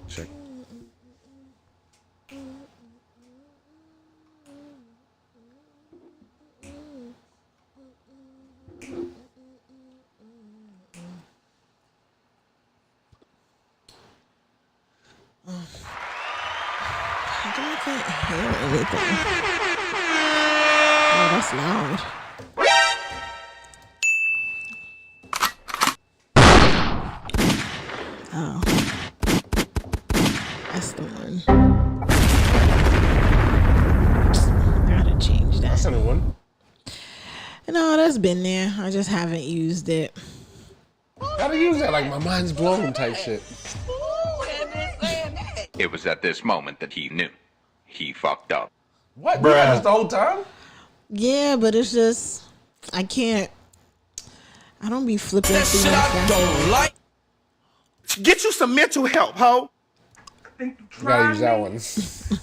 Check. I can't hear anything. Oh, that's loud. Oh. That's the one. Gotta change that. That's a new one. No, that's been there. I just haven't used it. Gotta use that like my mind's blown type shit. It was at this moment that he knew. He fucked up. What? You had this the whole time? Yeah, but it's just I can't. I don't be flipping through I don't like. Get you some mental help, ho. I think you You gotta use that me. one.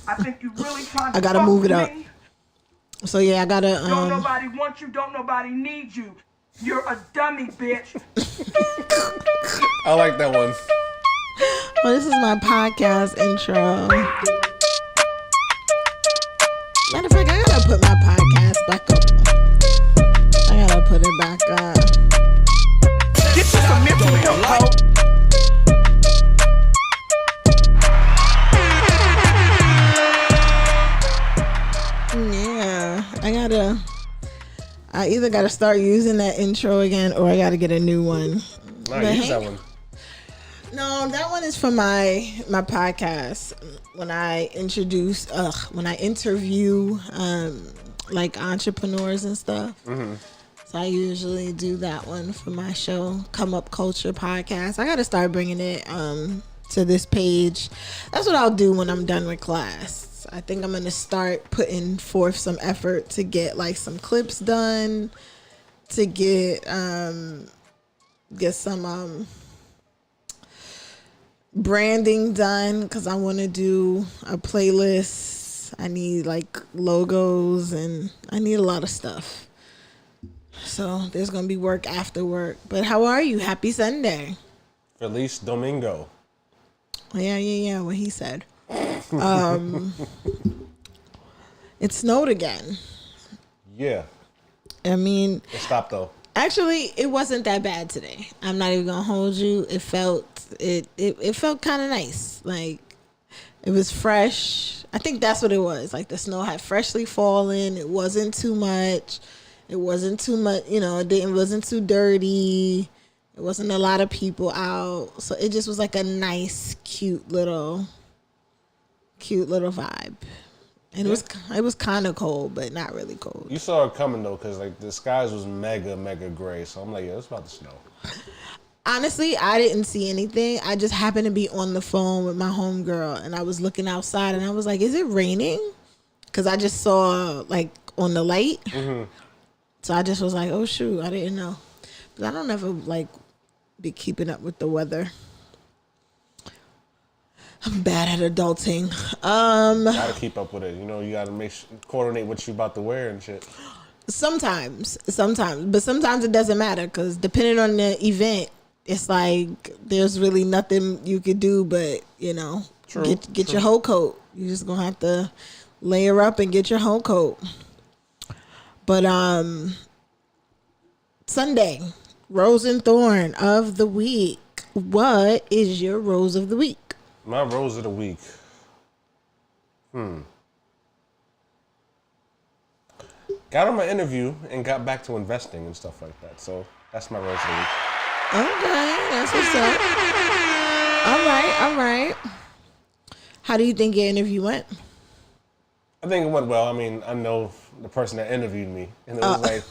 I think you really trying to I gotta fuck move it with up. me. So yeah, I gotta. Don't nobody want you. Don't nobody need you. You're a dummy, bitch. I like that one. Oh, this is my podcast intro. Matter of fact, I gotta put my podcast back up. I gotta put it back up. Get you some mental help, ho. Yeah, I either gotta start using that intro again or I gotta get a new one. Nah, But use hey, that one. no, that one is for my podcast. When I interview like entrepreneurs and stuff. Mm-hmm. So I usually do that one for my show, Come Up Culture Podcast. I gotta start bringing it to this page. That's what I'll do when I'm done with class. I think I'm gonna start putting forth some effort to get like some clips done, to get some branding done, because I want to do a playlist. I need like logos and I need a lot of stuff. So there's gonna be work after work. But how are you? Happy Sunday. Feliz Domingo. Yeah, what he said. It snowed again. Yeah. I mean, It stopped though. actually, it wasn't that bad today. I'm not even gonna hold you. It felt kind of nice. Like it was fresh. I think that's what it was. Like the snow had freshly fallen. It wasn't too much. It wasn't too much. You know, it wasn't too dirty. It wasn't a lot of people out. So it just was like a nice, cute little vibe. And it was kind of cold, but not really cold. You saw it coming though, cause like the skies was mega gray. So I'm like, yeah, it's about to snow. Honestly, I didn't see anything. I just happened to be on the phone with my homegirl, and I was looking outside, and I was like, "Is it raining?" Because I just saw like on the light. Mm-hmm. So I just was like, "Oh shoot, I didn't know." But I don't ever like be keeping up with the weather. I'm bad at adulting. Gotta keep up with it. You know, you gotta coordinate what you about to wear and shit. Sometimes, but sometimes it doesn't matter because depending on the event, it's like there's really nothing you could do but, you know, get your whole coat. You're just gonna have to layer up and get your whole coat. But Sunday, Rose and Thorn of the week. What is your rose of the week? My rose of the week. Got on my interview and got back to investing and stuff like that. So that's my rose of the week. Okay, that's what's up. All right. How do you think your interview went? I think it went well. I mean, I know the person that interviewed me, and it was like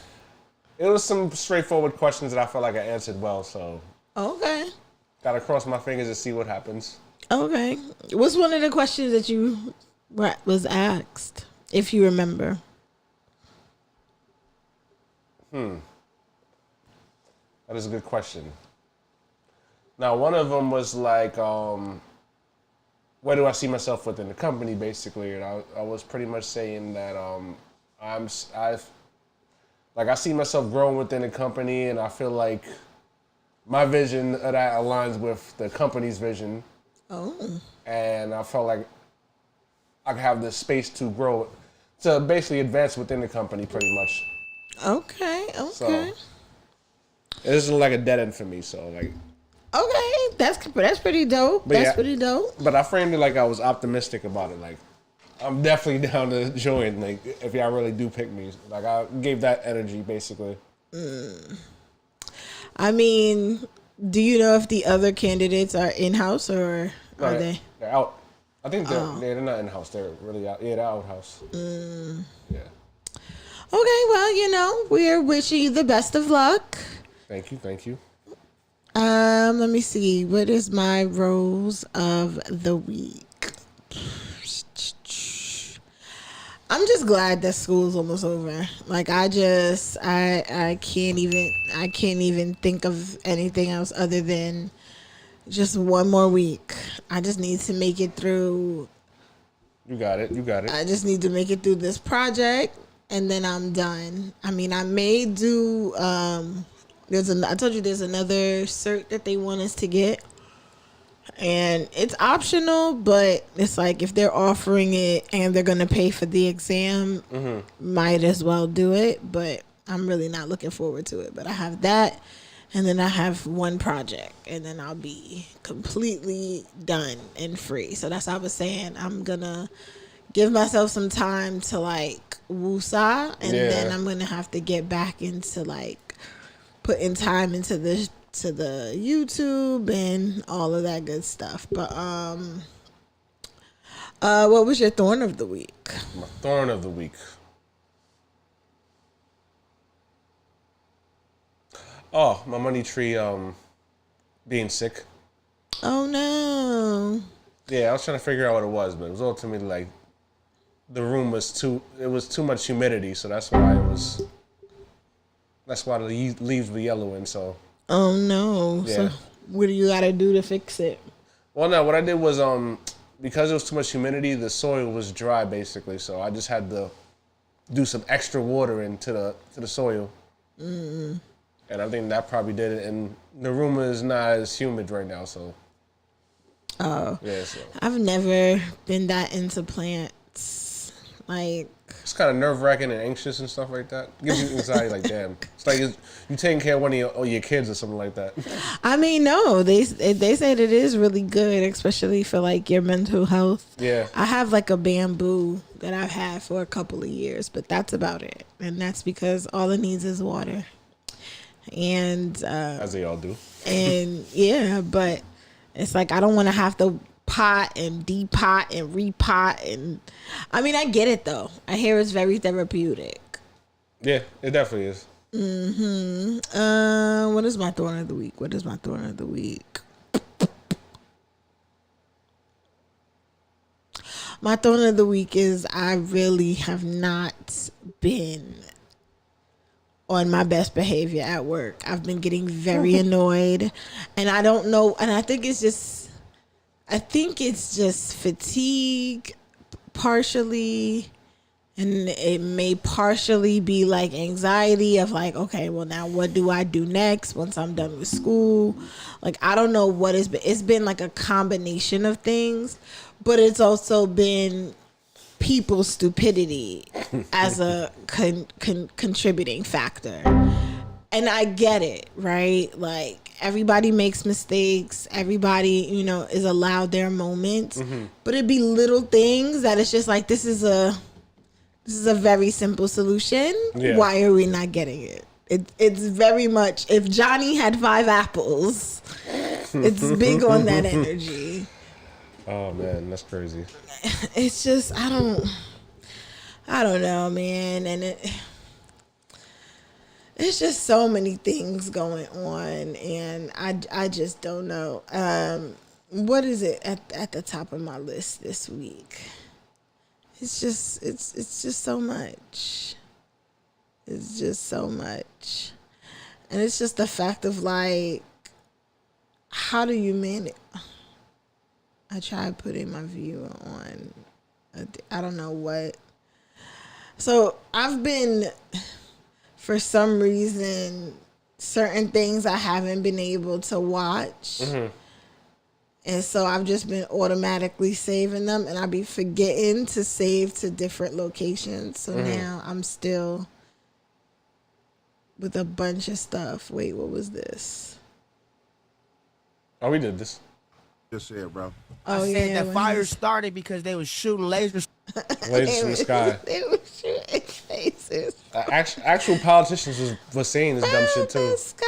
it was some straightforward questions that I felt like I answered well. So Okay. gotta cross my fingers and see what happens. Okay. What's one of the questions that you was asked, if you remember? That is a good question. Now, one of them was like, where do I see myself within the company, basically? And I was pretty much saying that I see myself growing within the company, and I feel like my vision of that aligns with the company's vision. Oh. And I felt like I could have the space to grow, to basically advance within the company, pretty much. Okay. So Okay. it isn't like a dead end for me. So like, Okay. That's pretty dope. But That's yeah. pretty dope. but I framed it like I was optimistic about it. Like, I'm definitely down to join. Like, if y'all really do pick me, like I gave that energy basically. I mean, do you know if the other candidates are in-house or are they? They're out. I think they're not in house. They're really out. Yeah, they're out house. Yeah. Okay, well, we're wishing you the best of luck. Thank you. Let me see. What is my rose of the week? I'm just glad that school's almost over. Like I can't even think of anything else other than just one more week. I just need to make it through. You got it. I just need to make it through this project and then I'm done. I mean, I may do I told you there's another cert that they want us to get. And it's optional, but it's like if they're offering it and they're going to pay for the exam, might as well do it. But I'm really not looking forward to it. But I have that, and then I have one project, and then I'll be completely done and free. So that's what I was saying. I'm going to give myself some time to, like, woosah, and then I'm going to have to get back into, like, putting time into the YouTube and all of that good stuff. But what was your thorn of the week? My thorn of the week. Oh, my money tree being sick. Oh no. Yeah, I was trying to figure out what it was, but it was ultimately like the room was too much humidity, so that's why the leaves were yellowing, so. Oh no. Yeah. So what do you gotta do to fix it? Well, no, what I did was because it was too much humidity, the soil was dry basically, so I just had to do some extra water into the soil. And I think that probably did it. And the room is not as humid right now, so. Oh. Yeah, so. I've never been that into plants. Like, it's kind of nerve-wracking and anxious and stuff like that. It gives you anxiety, like, damn. It's like you taking care of one of your kids or something like that. I mean, no, they say that it is really good, especially for, like, your mental health. Yeah. I have, like, a bamboo that I've had for a couple of years, but that's about it. And that's because all it needs is water. And as they all do. And yeah, but it's like I don't want to have to pot and depot and repot, and I mean I get it though. I hear it's very therapeutic. Yeah, it definitely is. What is my thorn of the week? My thorn of the week is I really have not been on my best behavior at work. I've been getting very annoyed, and I don't know, and I think it's just fatigue partially, and it may partially be like anxiety of like, okay, well now what do I do next once I'm done with school? Like, I don't know what it's been like a combination of things, but it's also been people's stupidity as a contributing factor. And I get it, right? Like, everybody makes mistakes. Everybody, is allowed their moments. But it'd be little things that it's just like, this is a very simple solution. Yeah. Why are we not getting it? It's very much, if Johnny had 5 apples, it's big on that energy. Oh man, that's crazy. It's just, I I don't know, man. And it's just so many things going on, and I just don't know. What is it at the top of my list this week? It's just so much. It's just so much. And it's just the fact of like, how do you manage? I tried putting my view on, I don't know what. So I've been, for some reason, certain things I haven't been able to watch. Mm-hmm. And so I've just been automatically saving them, and I be forgetting to save to different locations. So now I'm still with a bunch of stuff. Wait, what was this? Oh, we did this. Just said, bro. Oh, I said yeah, the fire started because they was shooting lasers. Lasers from the sky. They were shooting lasers. Actual politicians was saying this dumb shit too. The sky.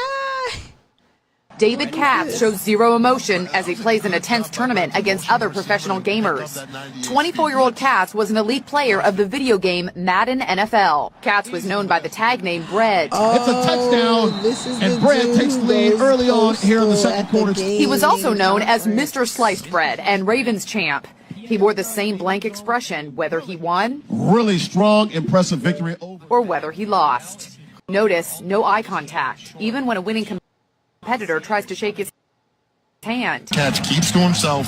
David Katz shows zero emotion as he plays in a tense tournament against other professional gamers. 24-year-old Katz was an elite player of the video game Madden NFL. Katz was known by the tag name Bread. It's a touchdown, and Bread takes the lead early on here in the second quarter. He was also known as Mr. Sliced Bread and Ravens champ. He wore the same blank expression whether he won, Really strong, impressive victory. or whether he lost. Notice no eye contact, even when a winning competitor tries to shake his hand. Katz keeps to himself.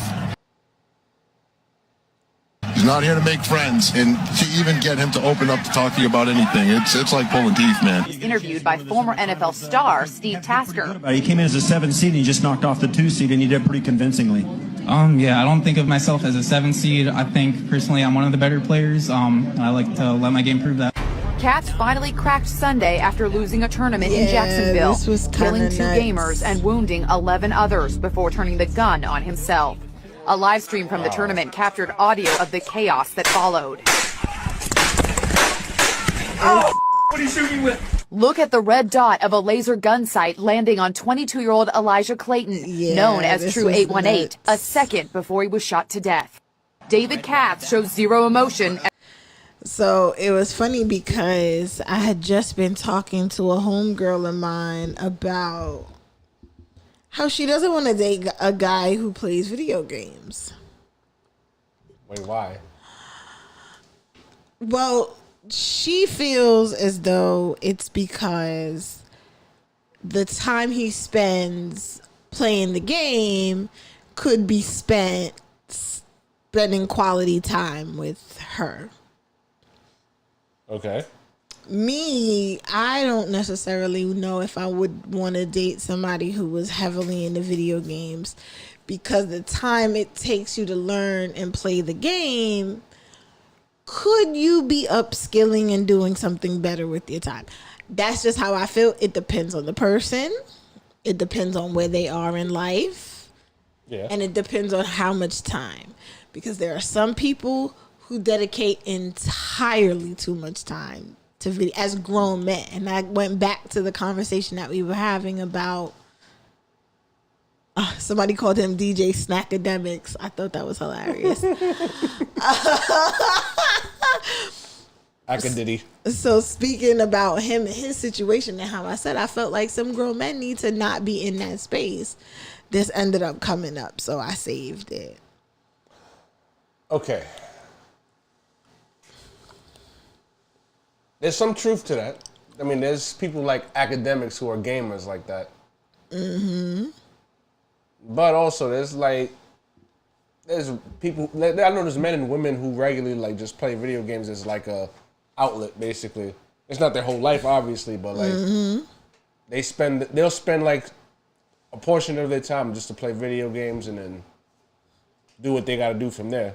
He's not here to make friends, and to even get him to open up to talk to you about anything, it's like pulling teeth, man. He's interviewed by former NFL star Steve Tasker. He came in as a 7 seed and he just knocked off the 2 seed, and he did pretty convincingly. Yeah, I don't think of myself as a 7 seed. I think personally I'm one of the better players. I like to let my game prove that. Katz finally cracked Sunday after losing a tournament in Jacksonville, this was killing 2 nuts. gamers and wounding 11 others before turning the gun on himself. A live stream from the tournament captured audio of the chaos that followed. Oh, what are you shooting with? Look at the red dot of a laser gun sight landing on 22-year-old Elijah Clayton, known as True 818, a second before he was shot to death. David Katz shows zero emotion. So it was funny because I had just been talking to a homegirl of mine about how she doesn't want to date a guy who plays video games. Wait, why? Well, she feels as though it's because the time he spends playing the game could be spent spending quality time with her. Okay. Me, I don't necessarily know if I would want to date somebody who was heavily into video games, because the time it takes you to learn and play the game, could you be upskilling and doing something better with your time? That's just how I feel. It depends on the person. It depends on where they are in life. Yeah. And it depends on how much time. Because there are some people who dedicate entirely too much time to video as grown men. And I went back to the conversation that we were having about somebody called him DJ Snackademics. I thought that was hilarious. Acadiddy. So speaking about him and his situation and how I said I felt like some grown men need to not be in that space, this ended up coming up, so I saved it. Okay. There's some truth to that. I mean, there's people like academics who are gamers like that. Mm-hmm. But also, there's people. I know there's men and women who regularly like just play video games as like a outlet. Basically, it's not their whole life, obviously, but like they'll spend like a portion of their time just to play video games and then do what they got to do from there.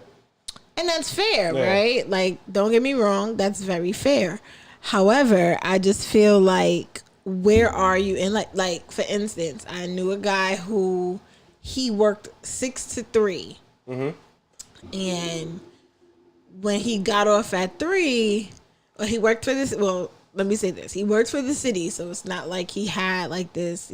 And that's fair, right? Like, don't get me wrong, that's very fair. However, I just feel like, where are you? And like for instance, I knew a guy who he worked 6 to 3, and when he got off at 3, he worked for this. Well, let me say this: he worked for the city, so it's not like he had like this,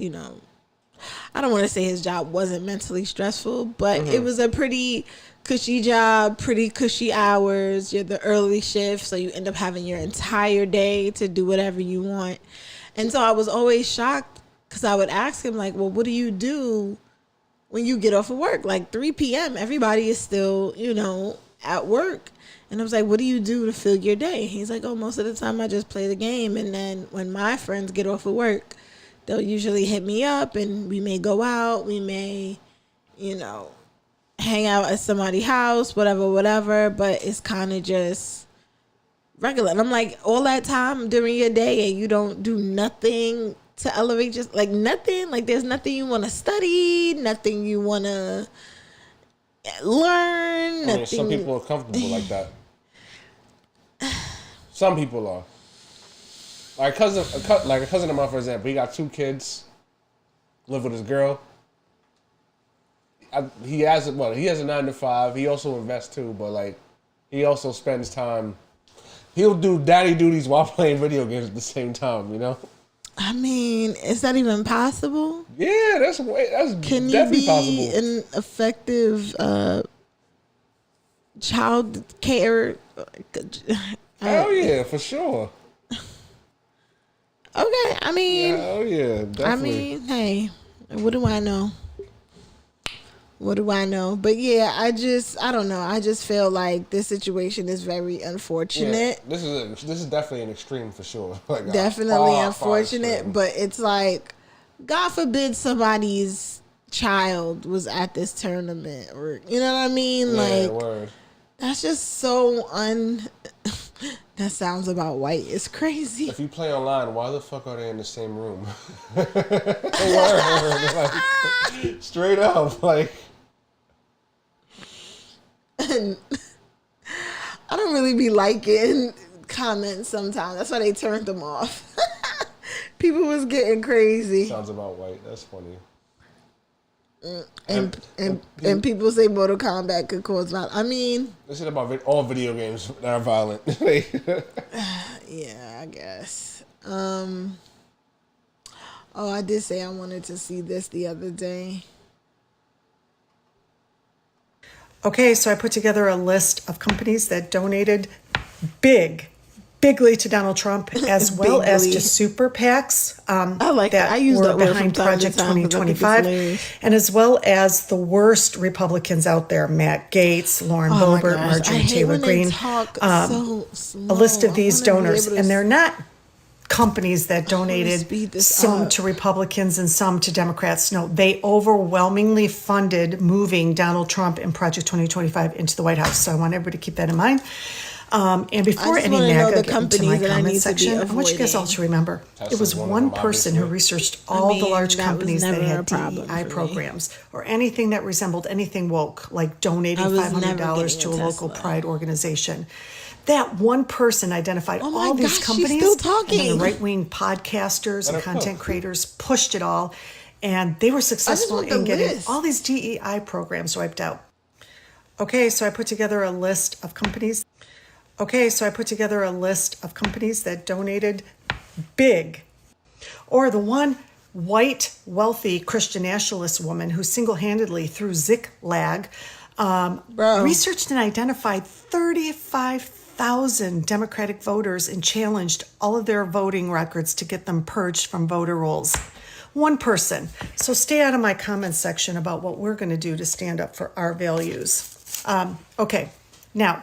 I don't want to say his job wasn't mentally stressful, but it was a pretty cushy job, pretty cushy hours. You're the early shift, so you end up having your entire day to do whatever you want. And so I was always shocked because I would ask him, like, well, what do you do when you get off of work? Like 3 p.m., everybody is still, at work. And I was like, what do you do to fill your day? He's like, oh, most of the time I just play the game. And then when my friends get off of work, they'll usually hit me up and we may go out. We may, hang out at somebody's house, whatever. But it's kind of just regular. And I'm like, all that time during your day and you don't do nothing to elevate, just like nothing. Like there's nothing you want to study, nothing you want to learn. I mean, some people are comfortable like that. Some people are. Like a cousin of mine, for example, he got 2 kids, live with his girl. He has a 9-to-5. He also invests too, but like he also spends time. He'll do daddy duties while playing video games at the same time. I mean, is that even possible? Yeah, that's Can definitely you be possible. an effective child care? Hell yeah, for sure. Okay, I mean, hell yeah, definitely. I mean, hey, what do I know? But yeah, I don't know. I just feel like this situation is very unfortunate. Yeah, this is definitely an extreme for sure. Like, definitely far unfortunate, extreme. but it's like, God forbid somebody's child was at this tournament, or you know what I mean? Yeah, like, word. That's just so that sounds about white. It's crazy. If you play online, why the fuck are they in the same room? Word. Like, straight up, like. And I don't really be liking comments sometimes. That's why they turned them off. People was getting crazy. Sounds about white. That's funny. And people say Mortal Kombat could cause violence. I mean, this is about all video games that are violent. Yeah, I guess. Oh, I did say I wanted to see this the other day. Okay, so I put together a list of companies that donated bigly to Donald Trump, as well as to super PACs I like that. I use were that word behind from time to Project time 'cause I think it's hilarious. 2025, and as well as the worst Republicans out there: Matt Gaetz, Lauren Oh my Boebert, gosh, I Marjorie hate Taylor when they Greene. talk so slow. A list of I these wanna be donors, able to and they're not companies that speed donated this some up. to Republicans and some to Democrats. No, they overwhelmingly funded moving Donald Trump and Project 2025 into the White House. So I want everybody to keep that in mind. And before I just any wanna know MAGA the get into companies my that I comment need to be section, I want you guys all avoiding. to remember, it was Tesla's one of one them, person who obviously. researched all the large that was companies that never a had problem DEI for me. programs or anything that resembled anything woke, like donating I was $500 to never a getting a local Tesla. pride organization. That one person identified Oh my all these gosh, she's companies, still and then talking. the right-wing podcasters and Let her content cook. creators pushed it all, and they were successful want the in getting list. all these DEI programs wiped out. Okay, so I put together a list of companies. That donated big. Or the one white, wealthy Christian nationalist woman who single-handedly, through Ziklag, researched and identified 35,000 Democratic voters and challenged all of their voting records to get them purged from voter rolls. One person. So stay out of my comment section about what we're going to do to stand up for our values. Okay, now,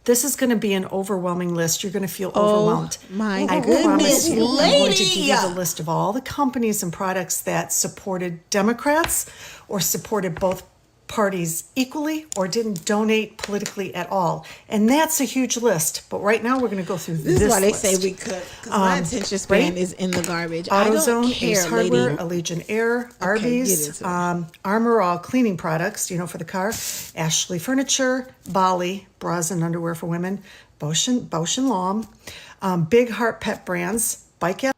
this is going to be an overwhelming list. You're going to feel overwhelmed. my I goodness, promise you, I'm going to give lady. you the list of all the companies and products that supported Democrats or supported both parties equally or didn't donate politically at all. And that's a huge list. But right now we're going to go through This is why they list. say we could. Because my attention span right? is in the garbage. I don't AutoZone, care, Ace Hardware, lady. Allegiant Air, get Arby's, into it. Armor All cleaning products, for the car, Ashley Furniture, Bali, bras and underwear for women, Bausch and Lomb, Big Heart Pet Brands, Bike App,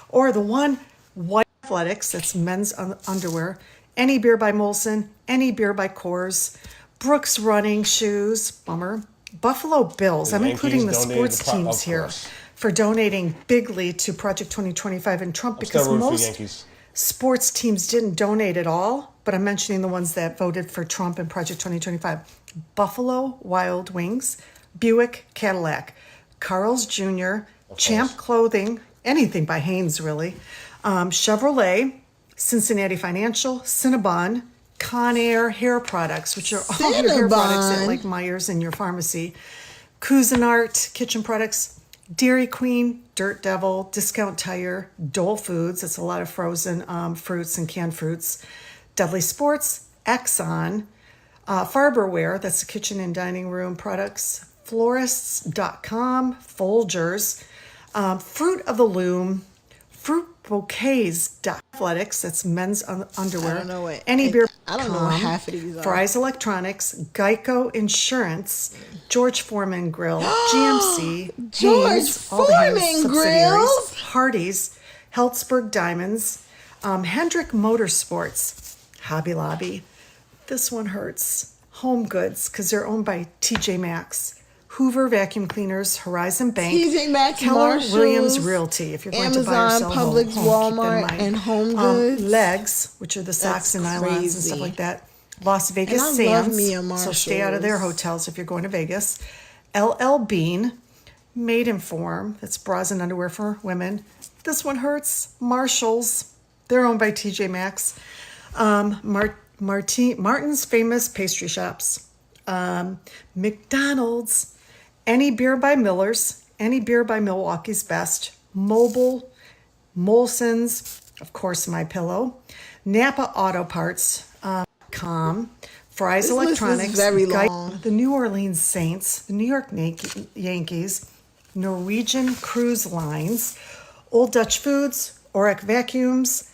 or the one White Athletics, that's men's underwear, Any Beer by Molson, Any Beer by Coors, Brooks Running Shoes, bummer, Buffalo Bills, The I'm including the Yankees sports donated teams of here, course. for donating bigly to Project 2025 and Trump, I'm because still rooting for most Yankees. Sports teams didn't donate at all, but I'm mentioning the ones that voted for Trump and Project 2025. Buffalo Wild Wings, Buick Cadillac, Carl's Jr., Champ Clothing, anything by Hanes really, Chevrolet, Cincinnati Financial, Cinnabon, Conair Hair Products, which are all your hair products at like Myers in your pharmacy, Cuisinart Kitchen Products, Dairy Queen, Dirt Devil, Discount Tire, Dole Foods, that's a lot of frozen fruits and canned fruits, Dudley Sports, Exxon, Farberware, that's the kitchen and dining room products, Florists.com, Folgers, Fruit of the Loom, Fruit Bouquets, Athletics, that's men's underwear. I don't know what Any beer. I don't know what half of these are. Fry's Electronics, Geico Insurance, George Foreman Grill, GMC, George Hanes, all the Hanes Foreman subsidiaries, Grills? Hardee's, Helzberg Diamonds, Hendrick Motorsports, Hobby Lobby. This one hurts. Home Goods, because they're owned by TJ Maxx. Hoover Vacuum Cleaners, Horizon Bank, TJ Maxx, Keller Marshalls, Williams Realty. If you're going to buy or Amazon, sell Publix, home, keep that in Walmart, mind. and Home Goods. Legs, which are the socks That's and nylons and crazy. stuff like that. Las Vegas And I love Sands, me a so stay out of their Marshalls. hotels if you're going to Vegas. LL Bean, Maiden Form, that's bras and underwear for women. This one hurts. Marshalls, they're owned by TJ Maxx. Martin's Famous Pastry Shops. McDonald's, Any Beer by Miller's, Any Beer by Milwaukee's Best, Mobile, Molson's, of course, My Pillow, Napa Auto Parts, Fry's This list is Electronics, very long. the New Orleans Saints, the New York Yankees, Norwegian Cruise Lines, Old Dutch Foods, Oric Vacuums,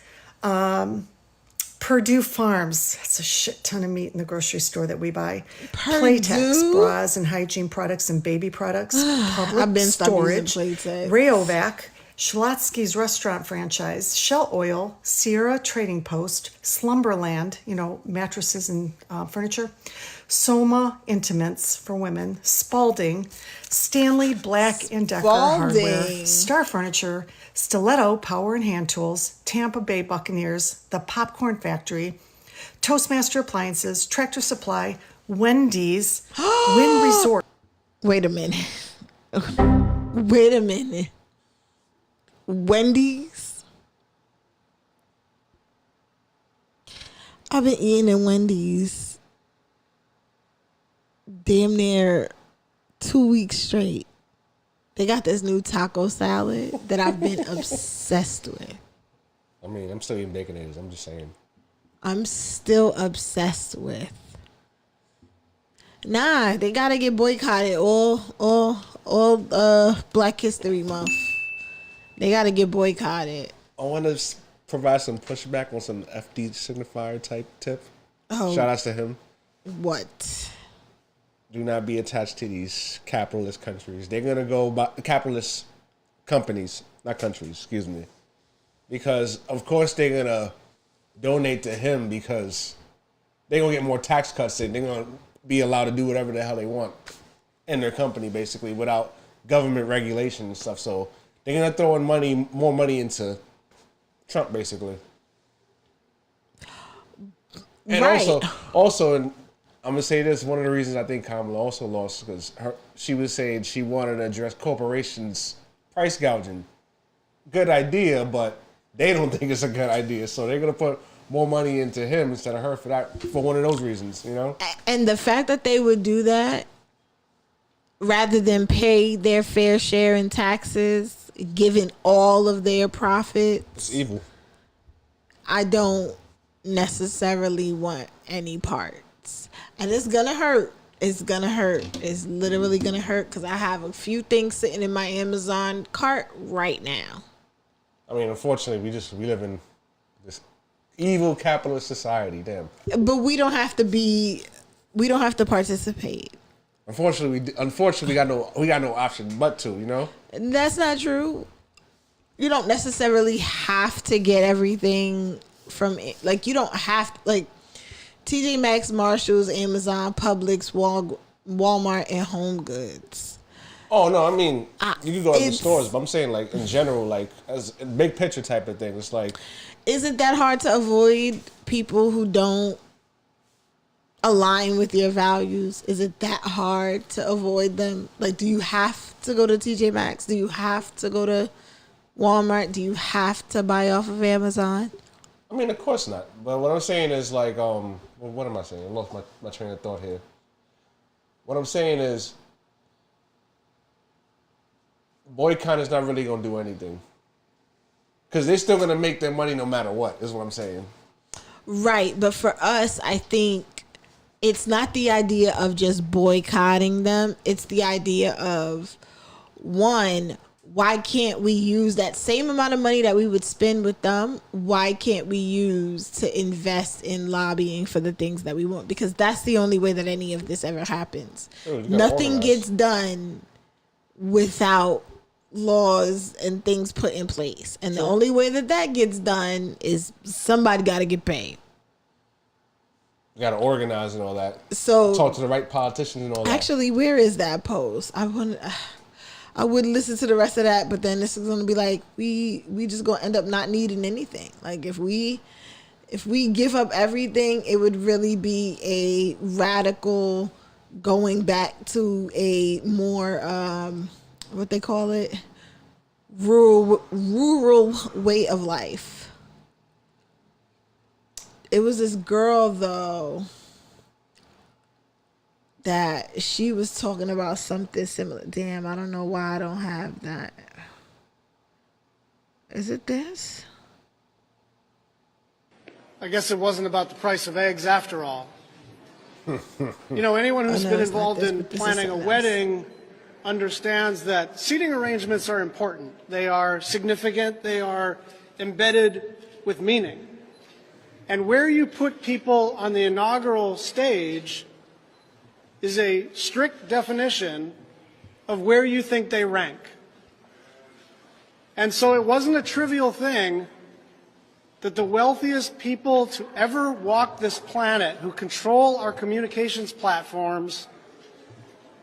Purdue Farms. That's a shit ton of meat in the grocery store that we buy. Playtex, bras and hygiene products and baby products. Public I've been stuck using Storage. Playtex. Rayovac. Schlotsky's restaurant franchise. Shell Oil. Sierra Trading Post. Slumberland, mattresses and furniture. Soma Intimates for women. Spalding. Stanley Black & Decker Hardware. Spalding. Star Furniture, Stiletto Power and Hand Tools, Tampa Bay Buccaneers, The Popcorn Factory, Toastmaster Appliances, Tractor Supply, Wendy's, Wynn Resort. Wait a minute. Wait a minute. Wendy's? I've been eating at Wendy's damn near 2 weeks straight. They got this new taco salad that I've been obsessed with. I mean, I'm still eating Baconators. I'm just saying. I'm still obsessed with. Nah, they gotta get boycotted all Black History Month. They gotta get boycotted. I want to provide some pushback on some FD signifier type tip. Oh. Shout outs to him. What? Do not be attached to these capitalist countries. They're going to go by capitalist companies, not countries, excuse me. Because, of course, they're going to donate to him because they're going to get more tax cuts and they're going to be allowed to do whatever the hell they want in their company, basically, without government regulation and stuff. So they're going to throw in more money into Trump, basically. And right. also, and I'm going to say this, one of the reasons I think Kamala also lost because she was saying she wanted to address corporations' price gouging. Good idea, but they don't think it's a good idea. So they're going to put more money into him instead of her for one of those reasons, And the fact that they would do that rather than pay their fair share in taxes, given all of their profits. It's evil. I don't necessarily want any parts. And it's gonna hurt. It's gonna hurt. It's literally gonna hurt because I have a few things sitting in my Amazon cart right now. I mean, unfortunately, we live in this evil capitalist society. Damn. But we don't have to participate. Unfortunately, we got no option but to, That's not true. You don't necessarily have to get everything from it. Like, you don't have, like, TJ Maxx, Marshalls, Amazon, Publix, Walmart, and Home Goods. Oh, no, I mean, you can go to the It's- stores, but I'm saying, like, in general, like, as a big picture type of thing, it's like... is it that hard to avoid people who don't align with your values? Is it that hard to avoid them? Like, do you have to go to TJ Maxx? Do you have to go to Walmart? Do you have to buy off of Amazon? I mean, of course not. But what I'm saying is like, what am I saying? I lost my train of thought here. What I'm saying is, boycott is not really gonna do anything. Because they're still gonna make their money no matter what, is what I'm saying. Right, but for us, I think it's not the idea of just boycotting them. It's the idea of, one, why can't we use that same amount of money that we would spend with them? Why can't we use to invest in lobbying for the things that we want? Because that's the only way that any of this ever happens. Nothing gets done without laws and things put in place. And the only way that gets done is somebody got to get paid. You got to organize and all that. So talk to the right politicians and all that. Actually, where is that post? I would listen to the rest of that, but then this is going to be like, we just going to end up not needing anything. Like if we give up everything, it would really be a radical going back to a more what they call it, rural way of life. It was this girl though that she was talking about something similar. Damn, I don't know why I don't have that. Is it this? I guess it wasn't about the price of eggs after all. Anyone who's been involved in planning a wedding understands that seating arrangements are important. They are significant. They are embedded with meaning. And where you put people on the inaugural stage is a strict definition of where you think they rank. And so it wasn't a trivial thing that the wealthiest people to ever walk this planet, who control our communications platforms,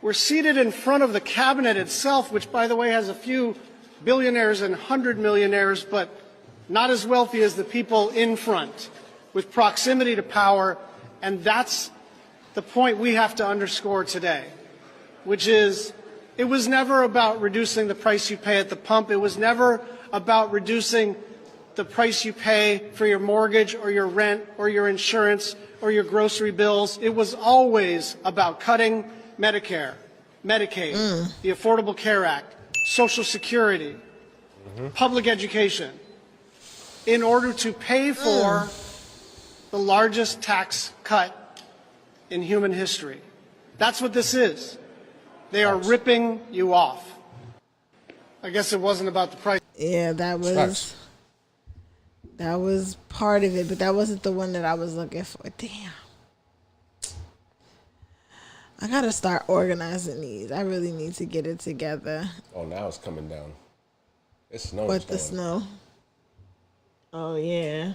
were seated in front of the cabinet itself, which, by the way, has a few billionaires and 100 millionaires, but not as wealthy as the people in front, with proximity to power. And that's the point we have to underscore today, which is it was never about reducing the price you pay at the pump. It was never about reducing the price you pay for your mortgage or your rent or your insurance or your grocery bills. It was always about cutting Medicare, Medicaid, the Affordable Care Act, Social Security, public education, in order to pay for the largest tax cut in human history. That's what this is. They are ripping you off. I guess it wasn't about the price. Yeah, that was part of it, but that wasn't the one that I was looking for. Damn. I gotta start organizing these. I really need to get it together. Oh, now it's coming down. It's snowing. What, the snow? Oh, yeah.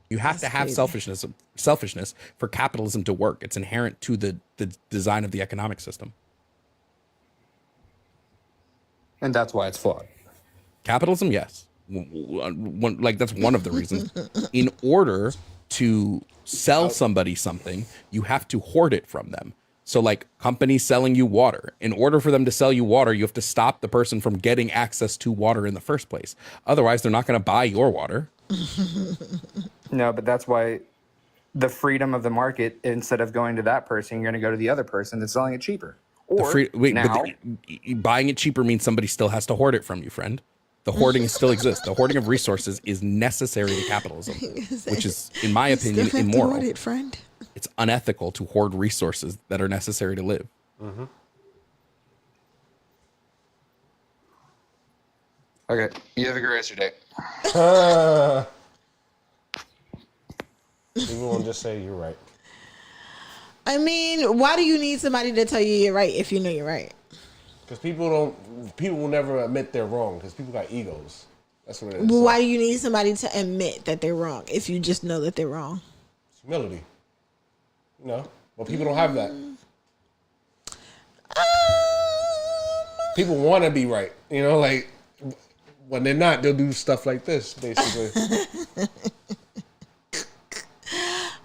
You have to have selfishness for capitalism to work. It's inherent to the design of the economic system. And that's why it's flawed. Capitalism, yes. That's one of the reasons. In order to sell somebody something, you have to hoard it from them. So like companies selling you water, in order for them to sell you water, you have to stop the person from getting access to water in the first place. Otherwise, they're not going to buy your water. No, but that's why the freedom of the market, instead of going to that person, you're going to go to the other person that's selling it cheaper. Or buying it cheaper means somebody still has to hoard it from you, friend. The hoarding still exists. The hoarding of resources is necessary to capitalism, which is, in my opinion, immoral. Hoard it, friend. It's unethical to hoard resources that are necessary to live. Okay, you have a great rest of your day. People will just say you're right. I mean, why do you need somebody to tell you you're right if you know you're right? Because people will never admit they're wrong because people got egos. That's what it is. But why do you need somebody to admit that they're wrong if you just know that they're wrong? It's humility. But people don't have that. People want to be right. When they're not, they'll do stuff like this, basically.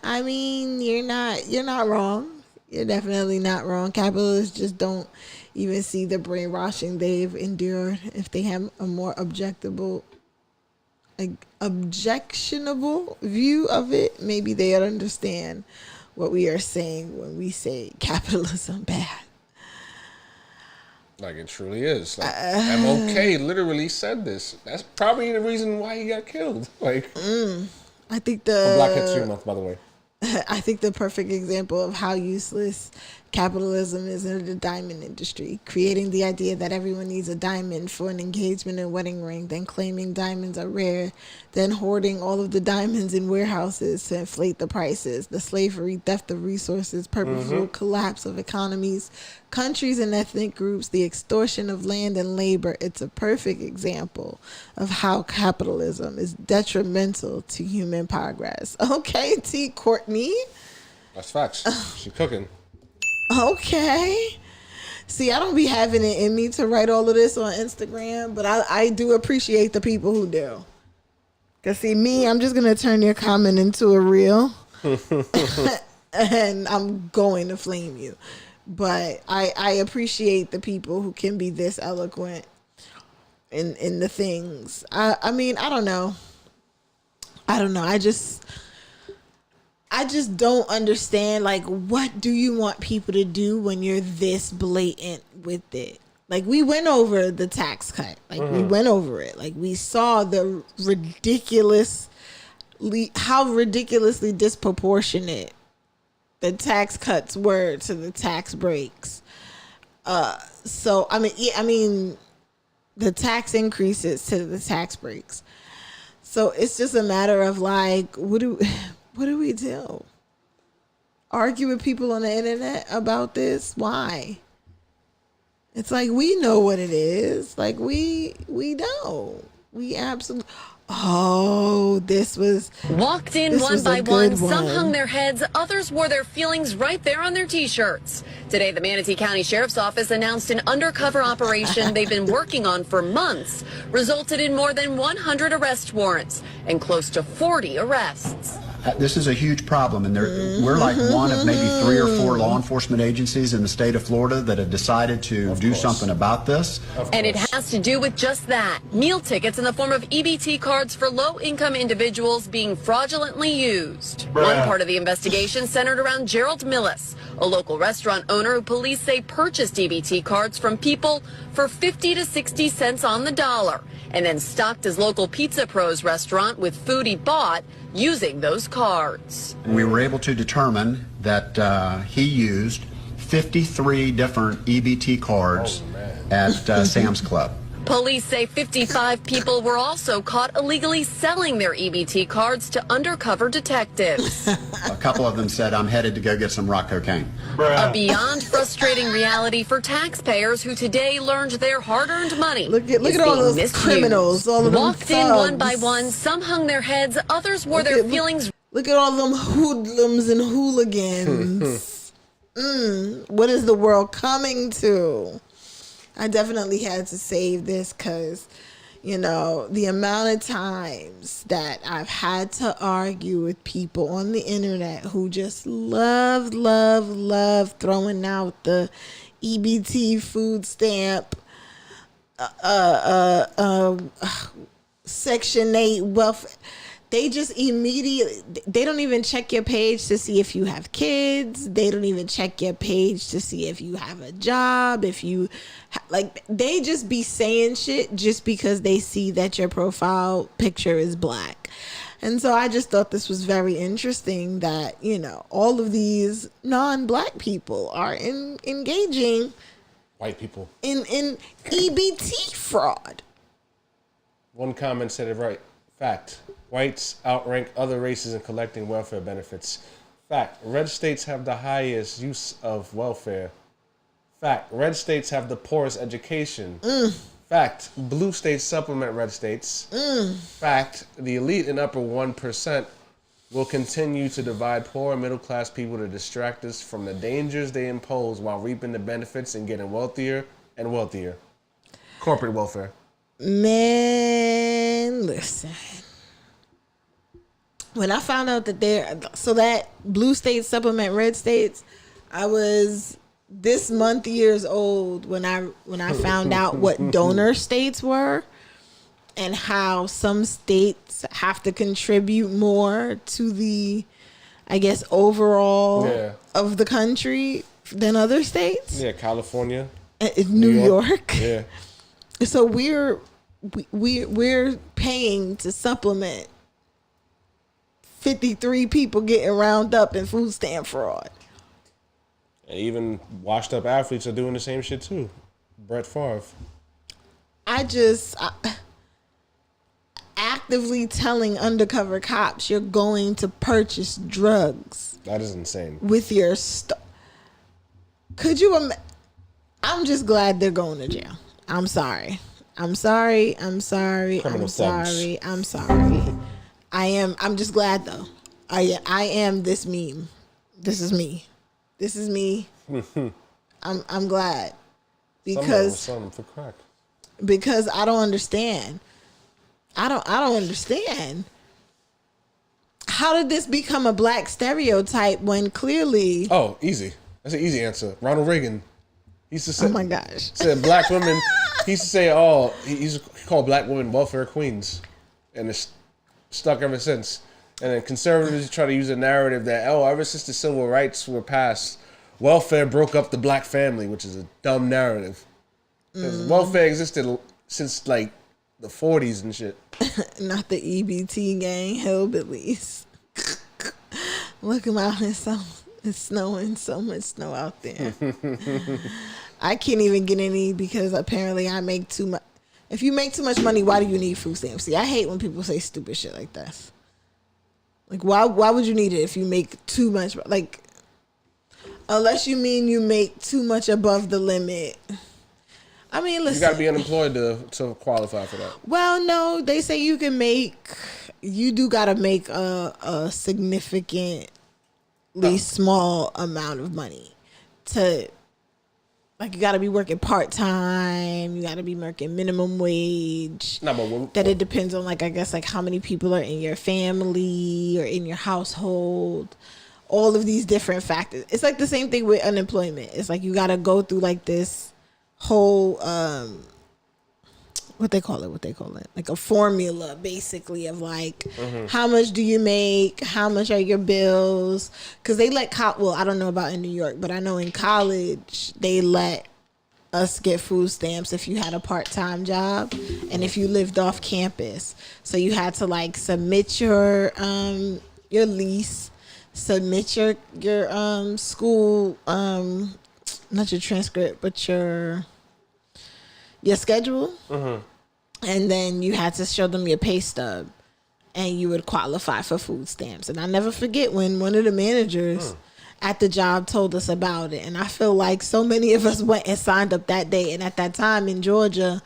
I mean, you're not wrong. You're definitely not wrong. Capitalists just don't even see the brainwashing they've endured. If they have a more objectionable view of it, maybe they'll understand what we are saying when we say capitalism bad. Like it truly is. Like MLK literally said this. That's probably the reason why he got killed. Like, I think Black History Month, by the way. I think the perfect example of how useless capitalism is in the diamond industry, creating the idea that everyone needs a diamond for an engagement and wedding ring, then claiming diamonds are rare, then hoarding all of the diamonds in warehouses to inflate the prices, the slavery, theft of resources, purposeful collapse of economies, countries and ethnic groups, the extortion of land and labor. It's a perfect example of how capitalism is detrimental to human progress. Okay, T. Courtney. That's facts. She cooking. Okay. See, I don't be having it in me to write all of this on Instagram, but I do appreciate the people who do. Because, see, me, I'm just going to turn your comment into a reel. And I'm going to flame you. But I appreciate the people who can be this eloquent in the things. I mean, I don't know. I just don't understand, like, what do you want people to do when you're this blatant with it? Like, we went over the tax cut. Like, we went over it. Like, we saw the how ridiculously disproportionate the tax cuts were to the tax breaks. So, I mean, the tax increases to the tax breaks. So, it's just a matter of, like, what do we do? Argue with people on the internet about this? Why? It's like, we know what it is. Like, we know. We absolutely. Oh, this was walked in this one was by a one. good Some one. hung their heads, others wore their feelings right there on their t-shirts. Today, the Manatee County Sheriff's Office announced an undercover operation they've been working on for months resulted in more than 100 arrest warrants and close to 40 arrests. This is a huge problem, and we're like one of maybe 3 or 4 law enforcement agencies in the state of Florida that have decided to do something about this. And it has to do with just that. Meal tickets in the form of EBT cards for low-income individuals being fraudulently used. One part of the investigation centered around Gerald Millis, a local restaurant owner who police say purchased EBT cards from people for 50 to 60 cents on the dollar, and then stocked his local Pizza Pros restaurant with food he bought using those cards. We were able to determine that he used 53 different EBT cards at Sam's Club. Police say 55 people were also caught illegally selling their EBT cards to undercover detectives. A couple of them said, "I'm headed to go get some rock cocaine." A beyond frustrating reality for taxpayers who today learned their hard-earned money. Look at all those misused. criminals, all of them walked in one by thugs. one. Some hung their heads, others wore their feelings. Look at all them hoodlums and hooligans. What is the world coming to? I definitely had to save this because, you know, the amount of times that I've had to argue with people on the internet who just love throwing out the EBT food stamp, Section 8 welfare. They just immediately, they don't even check your page to see if you have kids. They don't even check your page to see if you have a job, if you, like, they just be saying shit just because they see that your profile picture is black. And so I just thought this was very interesting that, you know, all of these non-black people are engaging White people in EBT fraud. One comment said it right. Fact. Whites outrank other races in collecting welfare benefits. Fact. Red states have the highest use of welfare. Fact. Red states have the poorest education. Fact. Blue states supplement red states. Fact. The elite and upper 1% will continue to divide poor and middle class people to distract us from the dangers they impose while reaping the benefits and getting wealthier and wealthier. Corporate welfare. Man, listen. When I found out that that blue states supplement red states, I was this month years old when I found out what donor states were and how some states have to contribute more to the, I guess, overall of the country than other states. Yeah, California. New York. Yeah. So we're paying to supplement 53 people getting round up in food stamp fraud. And even washed up athletes are doing the same shit too. Brett Favre. Actively telling undercover cops you're going to purchase drugs. That is insane. With your Could you I'm just glad they're going to jail. I'm sorry. I'm sorry. I'm just glad though. I am this meme. This is me. I'm glad. Because something for crack. Because I don't understand. I don't understand. How did this become a black stereotype when clearly Easy. That's an easy answer. Ronald Reagan. He used to say, oh my gosh. Said black women. He used to say, he called black women welfare queens, and it's stuck ever since. And then conservatives try to use a narrative that ever since the civil rights were passed, welfare broke up the black family, which is a dumb narrative. Because welfare existed since like the 40s and shit. Not the EBT gang hillbillies. Look them out, it's snowing, so much snow out there. I can't even get any because apparently I make too much. If you make too much money, why do you need food stamps? See, I hate when people say stupid shit like that. Like, why would you need it if you make too much? Like, unless you mean you make too much above the limit. I mean, listen. You got to be unemployed to qualify for that. Well, no, they say you do got to make a significantly small amount of money to, like, you got to be working part-time, you got to be working minimum wage. No, but that it depends on, like, I guess, like, how many people are in your family or in your household. All of these different factors. It's like the same thing with unemployment. It's like you got to go through, like, this whole what they call it, like a formula basically of like how much do you make, how much are your bills, because they let I don't know about in New York, but I know in college they let us get food stamps if you had a part-time job and if you lived off campus. So you had to like submit your lease, submit your school not your transcript, but your schedule. And then you had to show them your pay stub and you would qualify for food stamps. And I never forget when one of the managers at the job told us about it. And I feel like so many of us went and signed up that day. And at that time in Georgia,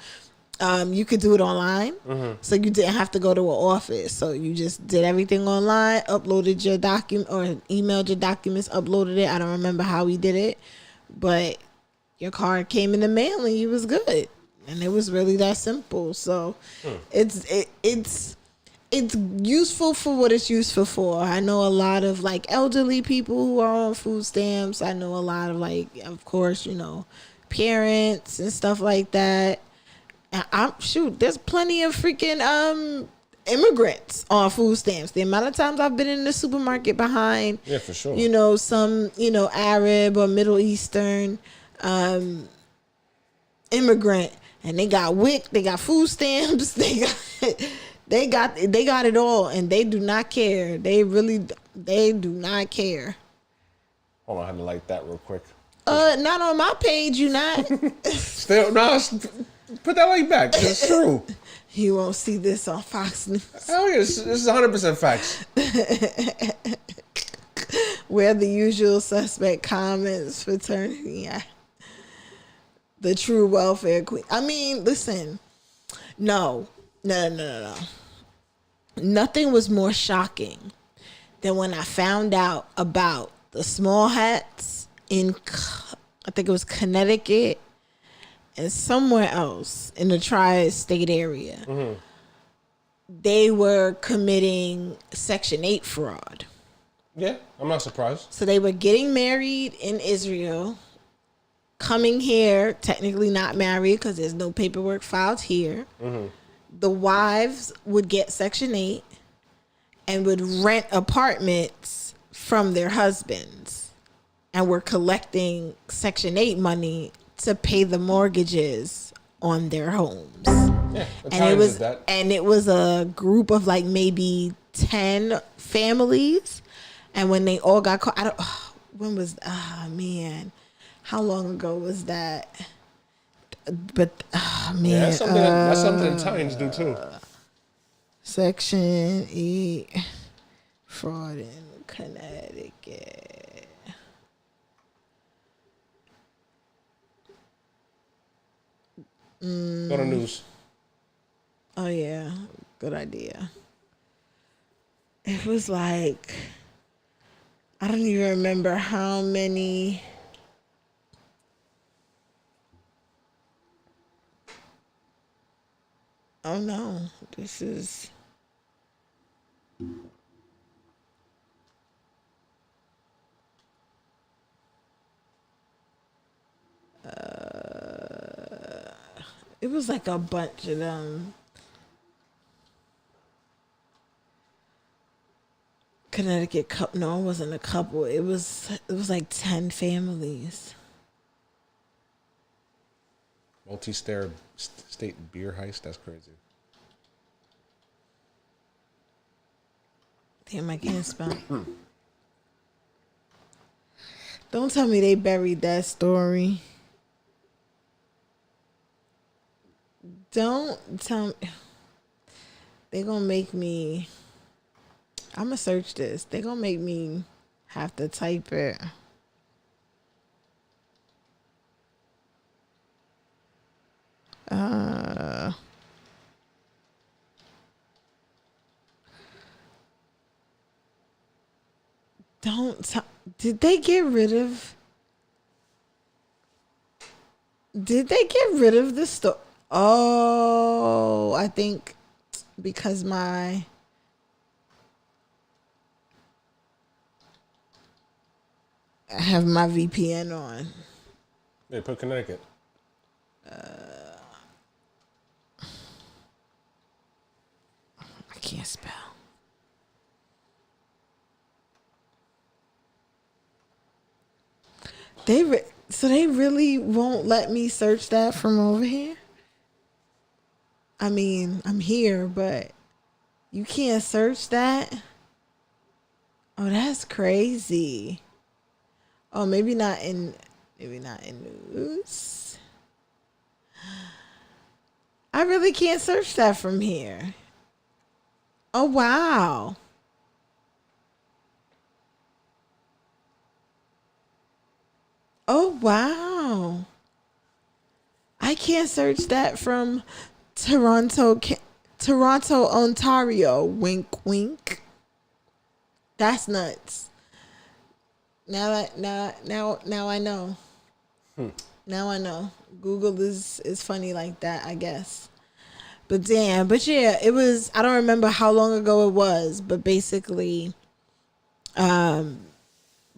you could do it online. So you didn't have to go to an office. So you just did everything online, uploaded your document or emailed your documents, uploaded it. I don't remember how we did it. But your card came in the mail and you was good, and it was really that simple. So it's useful for what it's useful for. I know a lot of like elderly people who are on food stamps. I know a lot of like, of course, parents and stuff like that. And there's plenty of freaking immigrants on food stamps. The amount of times I've been in the supermarket behind, yeah, for sure, some Arab or Middle Eastern immigrant, and they got WIC, they got food stamps, they got it all, and they do not care. They do not care. Hold on, I had to like that real quick. Not on my page, you not. Still, no, put that like back. It's true. You won't see this on Fox News. Oh yeah, this is 100% facts. Where the usual suspect comments fraternity. Yeah. The true welfare queen. I mean, listen. No. Nothing was more shocking than when I found out about the small hats in, I think it was Connecticut and somewhere else in the tri-state area, they were committing Section 8 fraud. Yeah, I'm not surprised. So they were getting married in Israel, coming here, technically not married because there's no paperwork filed here. The wives would get Section 8 and would rent apartments from their husbands and were collecting Section 8 money to pay the mortgages on their homes. Yeah, and it was a group of like maybe 10 families. And when they all got caught, how long ago was that? But Yeah, that's something Italians do too. Section 8 fraud in Connecticut. Go to news. Oh yeah, good idea. It was like, I don't even remember how many. Oh no, this is. It was like a bunch of them. Connecticut couple. No, it wasn't a couple. It was like 10 families. Multi-state beer heist. That's crazy. Damn, I can't spell. Don't tell me they buried that story. Don't tell me. They gonna make me. I'm gonna search this. They gonna make me have to type it. Did they get rid of? Did they get rid of the store? Oh, I think because I have my VPN on. Yeah, put Connecticut. I can't spell. So they really won't let me search that from over here? I mean, I'm here, but you can't search that? Oh, that's crazy. Oh, maybe not in news. I really can't search that from here. Oh, wow. Oh, wow. I can't search that from Toronto, Ontario. Wink, wink. That's nuts. Now I know. Now I know. Google is funny like that, I guess. But damn, yeah, it was. I don't remember how long ago it was, but basically, when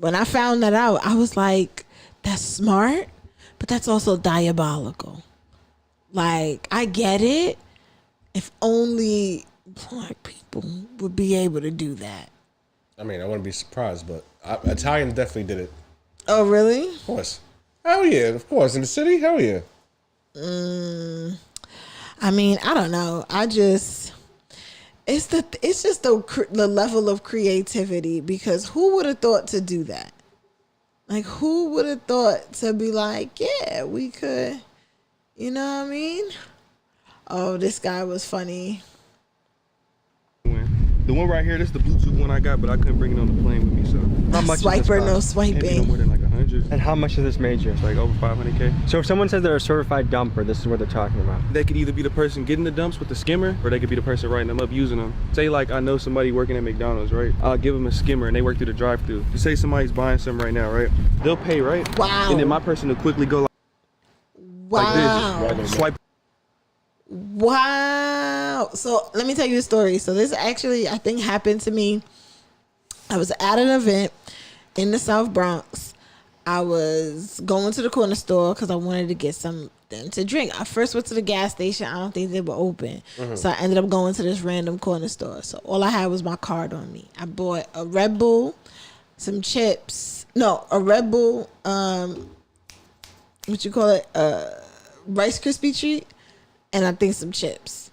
I found that out, I was like, "That's smart, but that's also diabolical." Like, I get it. If only Black people would be able to do that. I mean, I wouldn't be surprised, but Italians definitely did it. Oh, really? Of course. Hell yeah, of course. In the city, hell yeah. I mean, I don't know. It's just the level of creativity, because who would have thought to do that? Like, who would have thought to be like, yeah, we could, you know what I mean? Oh, this guy was funny. The one right here, this is the Bluetooth one I got, but I couldn't bring it on the plane with me, so. How much Swiper, no Maybe no swiping. more than like 100. And how much has this made you? It's like over 500K. So if someone says they're a certified dumper, this is what they're talking about. They could either be the person getting the dumps with the skimmer, or they could be the person writing them up using them. Say like I know somebody working at McDonald's, right? I'll give them a skimmer and they work through the drive-thru. You say somebody's buying something right now, right? They'll pay, right? Wow. And then my person will quickly go like, Wow. Like this. Swipe. Wow. So let me tell you a story. So this actually, I think, happened to me. I was at an event in the South Bronx. I was going to the corner store because I wanted to get something to drink. I first went to the gas station. I don't think they were open. So I ended up going to this random corner store. So all I had was my card on me. I bought a Red Bull, some chips. No, a Red Bull, what you call it? Rice Krispie treat. And I think some chips.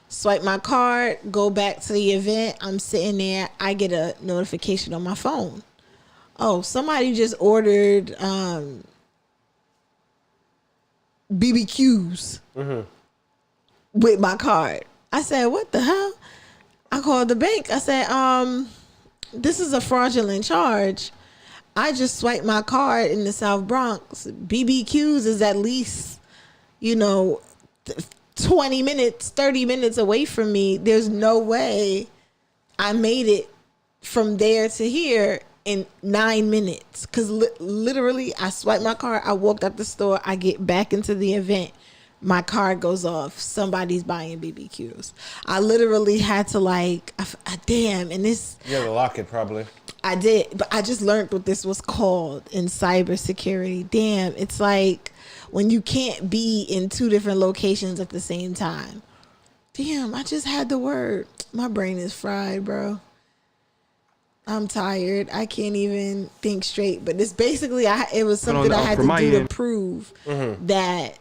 Swipe my card, go back to the event. I'm sitting there. I get a notification on my phone. Oh, somebody just ordered BBQs with my card. I said, what the hell? I called the bank. I said, this is a fraudulent charge. I just swiped my card in the South Bronx. BBQs is at least, 20 minutes, 30 minutes away from me. There's no way I made it from there to here in 9 minutes. Because literally, I swiped my card. I walked out the store. I get back into the event. My card goes off. Somebody's buying BBQs. I literally had to damn. And this... You had to lock it probably. I did. But I just learned what this was called in cybersecurity. Damn. It's like when you can't be in two different locations at the same time. Damn, I just had the word. My brain is fried, bro. I'm tired. I can't even think straight. But it's basically, it was something I had to do to prove that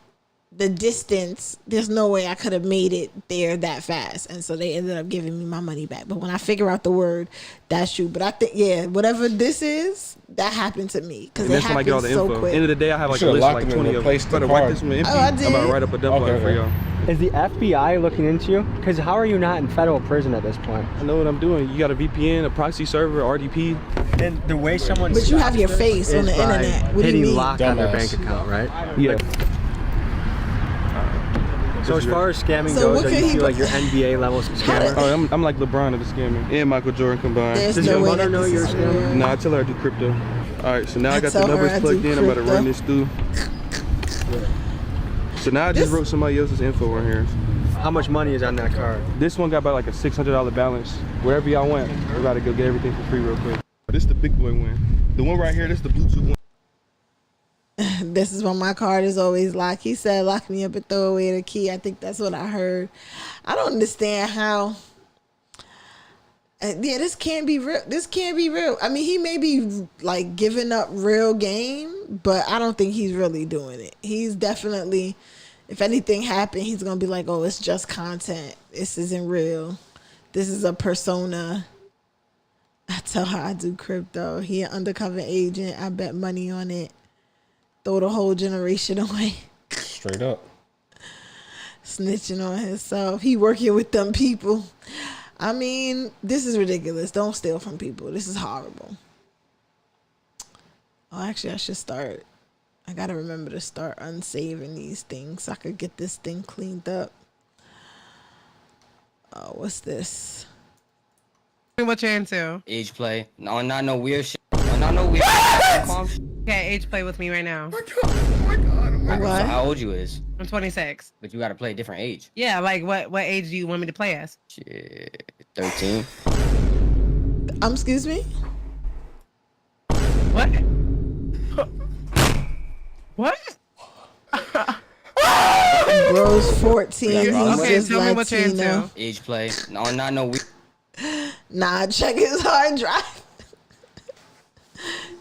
the distance, there's no way I could have made it there that fast. And so they ended up giving me my money back. But when I figure out the word, that's true. But I think, whatever this is, that happened to me. Because it happened so quick. End of the day, I have like a list of like 20 of them. Better wipe this one empty. I did. I'm about to write up a dump line for y'all. Is the FBI looking into you? Because how are you not in federal prison at this point? I know what I'm doing. You got a VPN, a proxy server, RDP. And the way someone... But you have your face on the internet. What do you mean? Lock on their bank account, right? Yeah. So as far as scamming goes, do you feel like your NBA level scammer? Oh, I'm like LeBron of the scamming and Michael Jordan combined. Does your mother know you're a scammer? Nah, I tell her I do crypto. All right, so now I got the numbers plugged in. I'm about to run this through. So now I just wrote somebody else's info right here. How much money is on that card? This one got about like a $600 balance. Wherever y'all went, we gotta go get everything for free real quick. This is the big boy one. The one right here, this is the Bluetooth one. This is why my card is always locked. He said, lock me up and throw away the key. I think that's what I heard. I don't understand how. This can't be real. This can't be real. I mean, he may be like giving up real game, but I don't think he's really doing it. He's definitely, if anything happened, he's going to be like, oh, it's just content. This isn't real. This is a persona. I tell her I do crypto. He an undercover agent. I bet money on it. Throw the whole generation away. Straight up. Snitching on himself. He working with them people. I mean, this is ridiculous. Don't steal from people. This is horrible. Oh, actually, I should start. I got to remember to start unsaving these things so I could get this thing cleaned up. Oh, what's this? What you're into? Age play. No, not no weird shit. Not no weird shit. Okay, age play with me right now. Oh my god. What? So how old you is? I'm 26. But you gotta play a different age. Yeah, like what age do you want me to play as? Shit, 13. Excuse me? What? What? Bro's 14. He's okay, just tell me what you're Latino. into. Age play. No, not no weird. Nah, check his hard drive.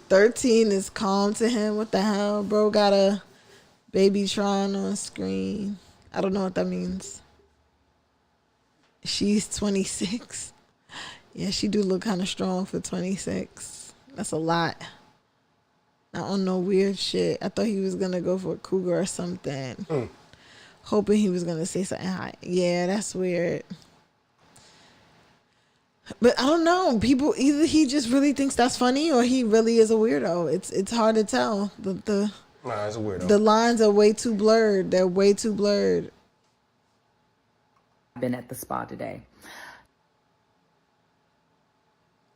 13 is calm to him. What the hell? Bro got a Babytron on screen. I don't know what that means. She's 26. Yeah, she do look kind of strong for 26. That's a lot. Not on no weird shit. I thought he was going to go for a cougar or something. Hoping he was going to say something high. Yeah, that's weird. But I don't know. People, either he just really thinks that's funny or he really is a weirdo. It's hard to tell. Nah, it's a weirdo. The lines are way too blurred. They're way too blurred. Been at the spa today.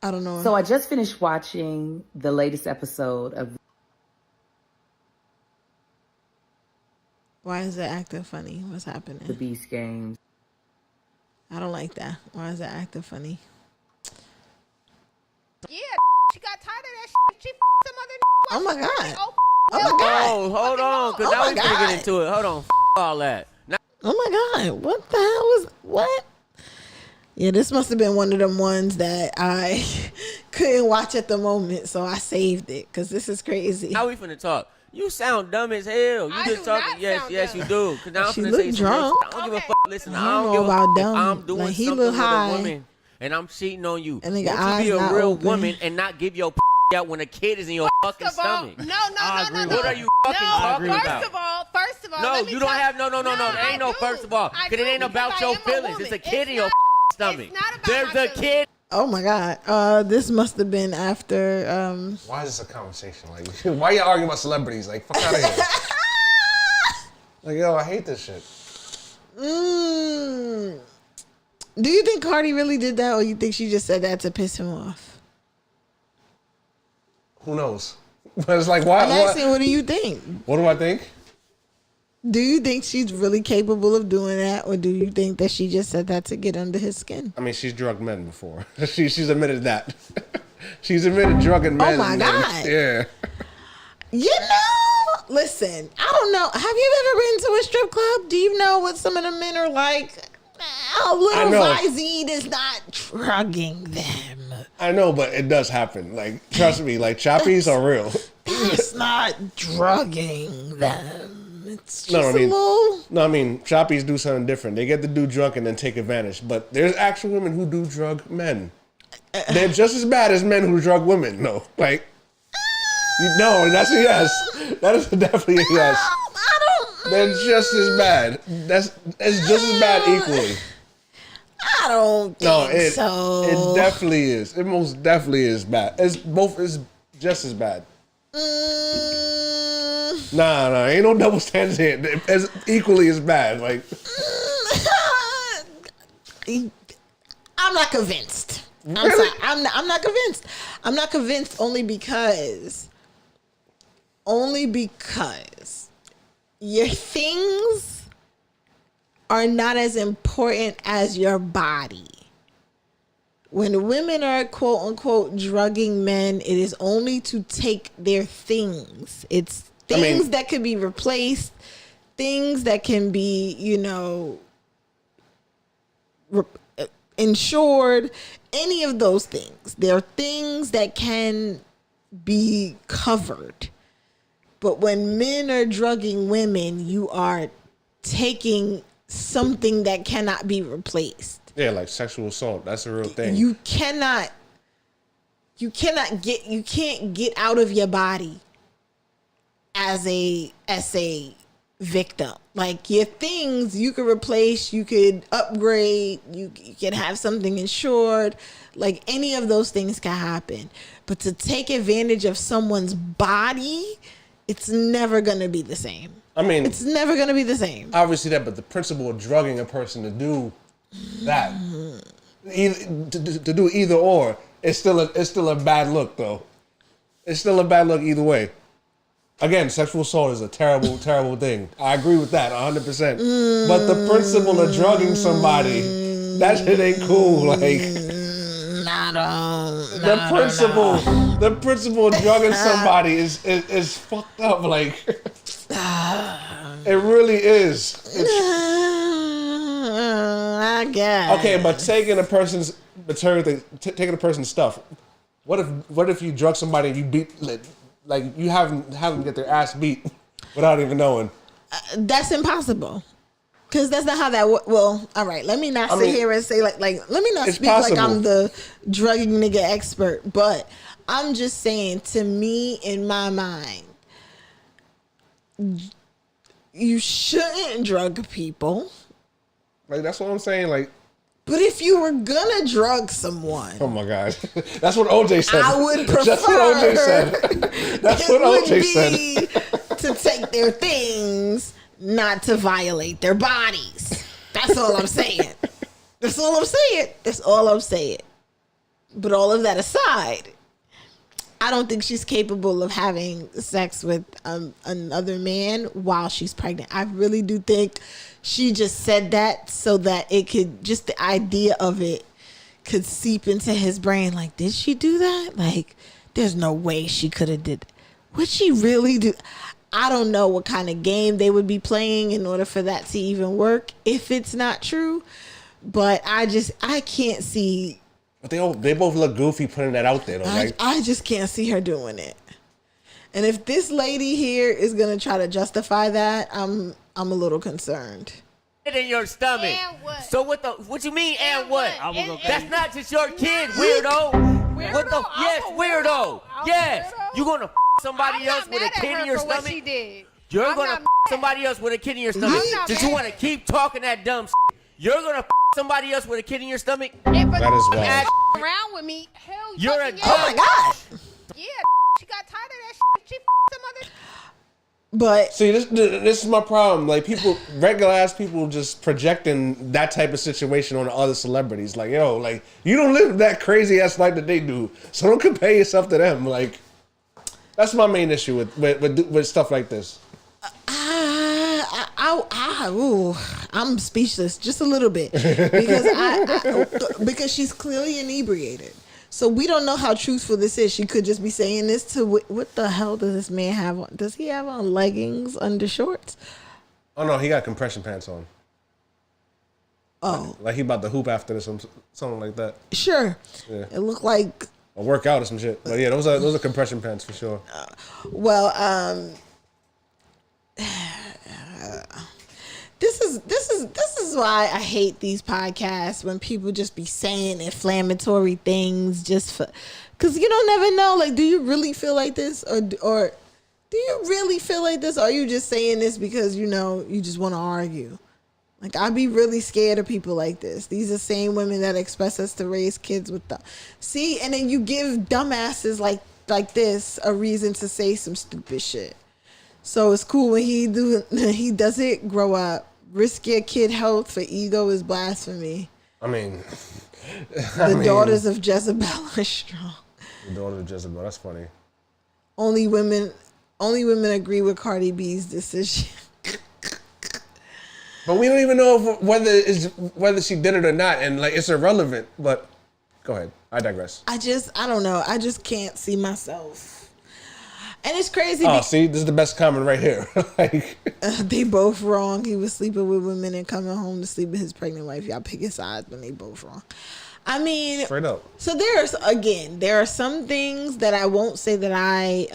I don't know. So I just finished watching the latest episode of Why is it acting funny? What's happening? The Beast Games. I don't like that. Why is it acting funny? Yeah, she got tired of that shit. She f***ed some other Oh my god. Oh, Oh my god. Oh, hold on, cause Oh now my we gonna God. get into it. Hold on, all that. Now, Oh my god. What the hell was what? Yeah, this must have been one of them ones that I couldn't watch at the moment, so I saved it because this is crazy. now we finna talk. You sound dumb as hell. You I just do talking. not Yes, sound yes, dumb. you do. Cause now I'm She finna look say some real drunk. shit. I don't give a Okay. fuck. Listen, I I don't don't know give a about fuck. dumb. If I'm doing Like, he something look with high. a woman and I'm cheating on you. And nigga, Won't eyes you be a not real open. woman and not give your out when a kid is in your fucking First of all, stomach? no. What are you fucking talking about? First of all, No, let me you don't tell- have no. There ain't no I first do. of all. I Cause it do, ain't about because your I am a feelings. woman. It's a kid It's in your not- stomach. It's not about There's my a feelings. kid. Oh my god. This must have been after Why is this a conversation? Like, why you arguing about celebrities? Like, fuck out of here. Like, yo, I hate this shit. Do you think Cardi really did that, or you think she just said that to piss him off? Who knows? But it's like, why? I'm asking, what do you think? What do I think? Do you think she's really capable of doing that, or do you think that she just said that to get under his skin? I mean, she's drugged men before. She's admitted that. She's admitted drugging men. Oh my God. Yeah. You know, listen, I don't know. Have you ever been to a strip club? Do you know what some of the men are like? Oh, little Visine is not drugging them. I know, but it does happen. Like, trust me, like, choppies are real. That's not drugging them. It's just No, I mean, a little... no, I mean, choppies do something different. They get to do drunk and then take advantage. But there's actual women who do drug men. They're just as bad as men who drug women. No, like, no, that's a yes. That is definitely a yes. I don't. They're just as bad. It's just as bad equally. I don't think so. It definitely is. It most definitely is bad. It's just as bad. Nah, ain't no double standards here. It's equally as bad. Like, I'm not convinced. I'm Really? sorry. I'm not convinced. I'm not convinced only because your things are not as important as your body. When women are quote unquote drugging men, it is only to take their things. It's things that can be replaced, things that can be, insured, any of those things. There are things that can be covered. But when men are drugging women, you are taking something that cannot be replaced. yeah, like sexual assault. That's a real thing. You can't get out of your body as a victim. Like, your things you could replace, you could upgrade, you could have something insured. Like, any of those things can happen. But to take advantage of someone's body, it's never gonna be the same. I mean, It's never gonna be the same. obviously that, but the principle of drugging a person to do that, to do either or, it's still a bad look though. It's still a bad look either way. Again, sexual assault is a terrible, terrible thing. I agree with that 100%. But the principle of drugging somebody, that shit ain't cool. Like, the principle of drugging somebody is fucked up. Like, it really is. I guess. Okay, but taking a person's material, taking a person's stuff. What if you drug somebody and you beat, like you have them get their ass beat without even knowing? That's impossible. Because that's not how that well, all right, let me not sit here and say like let me not speak like I'm the drugging nigga expert, but I'm just saying, to me, in my mind, you shouldn't drug people. Like, that's what I'm saying. Like, but if you were gonna drug someone, oh my God, that's what OJ said. I would prefer. That's what OJ said. That's what OJ said. To take their things, not to violate their bodies. That's all I'm saying. That's all I'm saying. That's all I'm saying. But all of that aside, I don't think she's capable of having sex with another man while she's pregnant. I really do think she just said that so that it could, just the idea of it could seep into his brain. Like, did she do that? Like, there's no way she could have did. Would she really do? I don't know what kind of game they would be playing in order for that to even work if it's not true. But I can't see. But they both look goofy putting that out there, though. I just can't see her doing it. And if this lady here is gonna try to justify that, I'm a little concerned. In your stomach. And what? So what you mean and what? That's not just your kid, weirdo. What the? Yes, weirdo. Yes. You gonna somebody else with a kid in your stomach? She did. You're gonna somebody else with a kid in your stomach. Since you wanna keep talking that dumb you're gonna somebody else with a kid in your stomach? That is wild. Around with me, hell, you're a yeah. Oh my God. Yeah, she got tired of that shit. She some other. But see, this is my problem. Like, people, regular ass people, just projecting that type of situation on other celebrities. Like, yo, like, you don't live that crazy ass life that they do, so don't compare yourself to them. Like, that's my main issue with stuff like this. I'm speechless just a little bit because she's clearly inebriated. So we don't know how truthful this is. She could just be saying this to what the hell does this man have on? Does he have on leggings under shorts? Oh no, he got compression pants on. Oh, like he about to hoop after this, something like that. Sure. Yeah. It looked like a workout or some shit. But yeah, those are compression pants for sure. This is why I hate these podcasts when people just be saying inflammatory things just for, because you don't never know. Like, do you really feel like this, or do you really feel like this? Or are you just saying this because you just want to argue? Like, I'd be really scared of people like this. These are the same women that expect us to raise kids with them. See, and then you give dumbasses like this a reason to say some stupid shit. So it's cool when he does it. Grow up. Risk your kid health for ego is blasphemy. I mean, the daughters of Jezebel are strong. The daughters of Jezebel. That's funny. Only women agree with Cardi B's decision. But we don't even know whether she did it or not, and like it's irrelevant. But go ahead. I digress. I don't know. I just can't see myself. And it's crazy. Oh, see, this is the best comment right here. They both wrong. He was sleeping with women and coming home to sleep with his pregnant wife. Y'all pick his sides when they both wrong. I mean, straight up. So there are some things that I won't say that I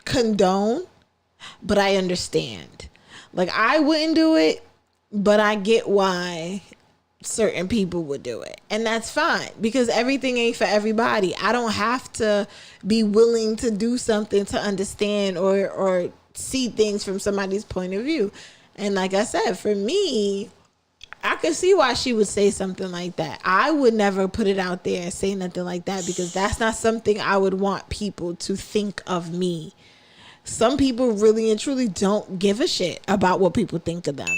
condone, but I understand. Like, I wouldn't do it, but I get why certain people would do it, and that's fine, because everything ain't for everybody. I don't have to be willing to do something to understand or see things from somebody's point of view. And like I said, for me, I could see why she would say something like that. I would never put it out there and say nothing like that, because that's not something I would want people to think of me. Some people really and truly don't give a shit about what people think of them.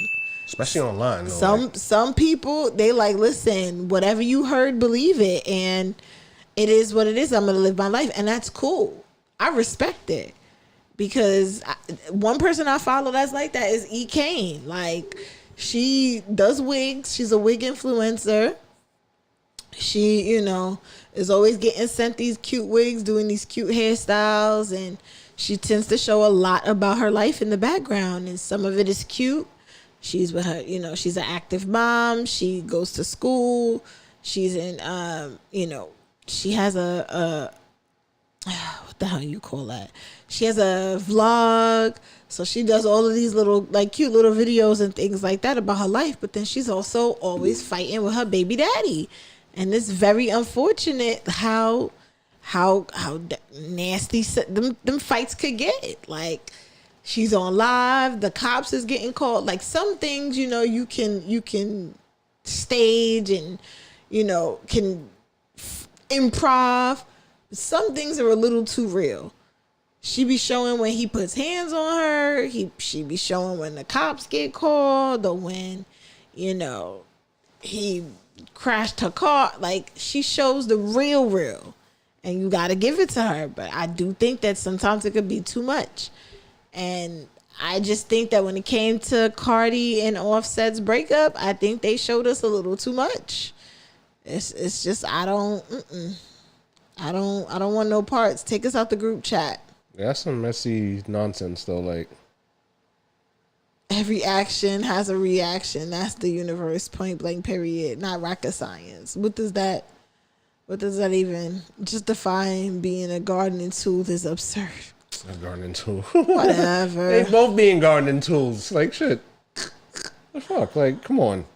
Especially online. Though, some people, they like, listen, whatever you heard, believe it. And it is what it is. I'm going to live my life. And that's cool. I respect it. Because one person I follow that's like that is E. Kane. Like, she does wigs. She's a wig influencer. She, is always getting sent these cute wigs, doing these cute hairstyles. And she tends to show a lot about her life in the background. And some of it is cute. She's with her, she's an active mom. She goes to school. She's in, she has a what the hell you call that? She has a vlog. So she does all of these little, like, cute little videos and things like that about her life. But then she's also always fighting with her baby daddy. And it's very unfortunate how nasty them fights could get. Like, she's on live. The cops is getting called. Like, some things, you can stage and, can improv. Some things are a little too real. She be showing when he puts hands on her. She be showing when the cops get called, or when, he crashed her car. Like, she shows the real. and you got to give it to her. But I do think that sometimes it could be too much. And I just think that when it came to Cardi and Offset's breakup, I think they showed us a little too much. It's just I don't want no parts. Take us out the group chat. Yeah, that's some messy nonsense though. Like every action has a reaction. That's the universe. Point blank. Period. Not rocket science. What does that even justifying being a gardening tool is absurd. A gardening tool. Whatever. They both being gardening tools. Like shit. The fuck? Like, come on.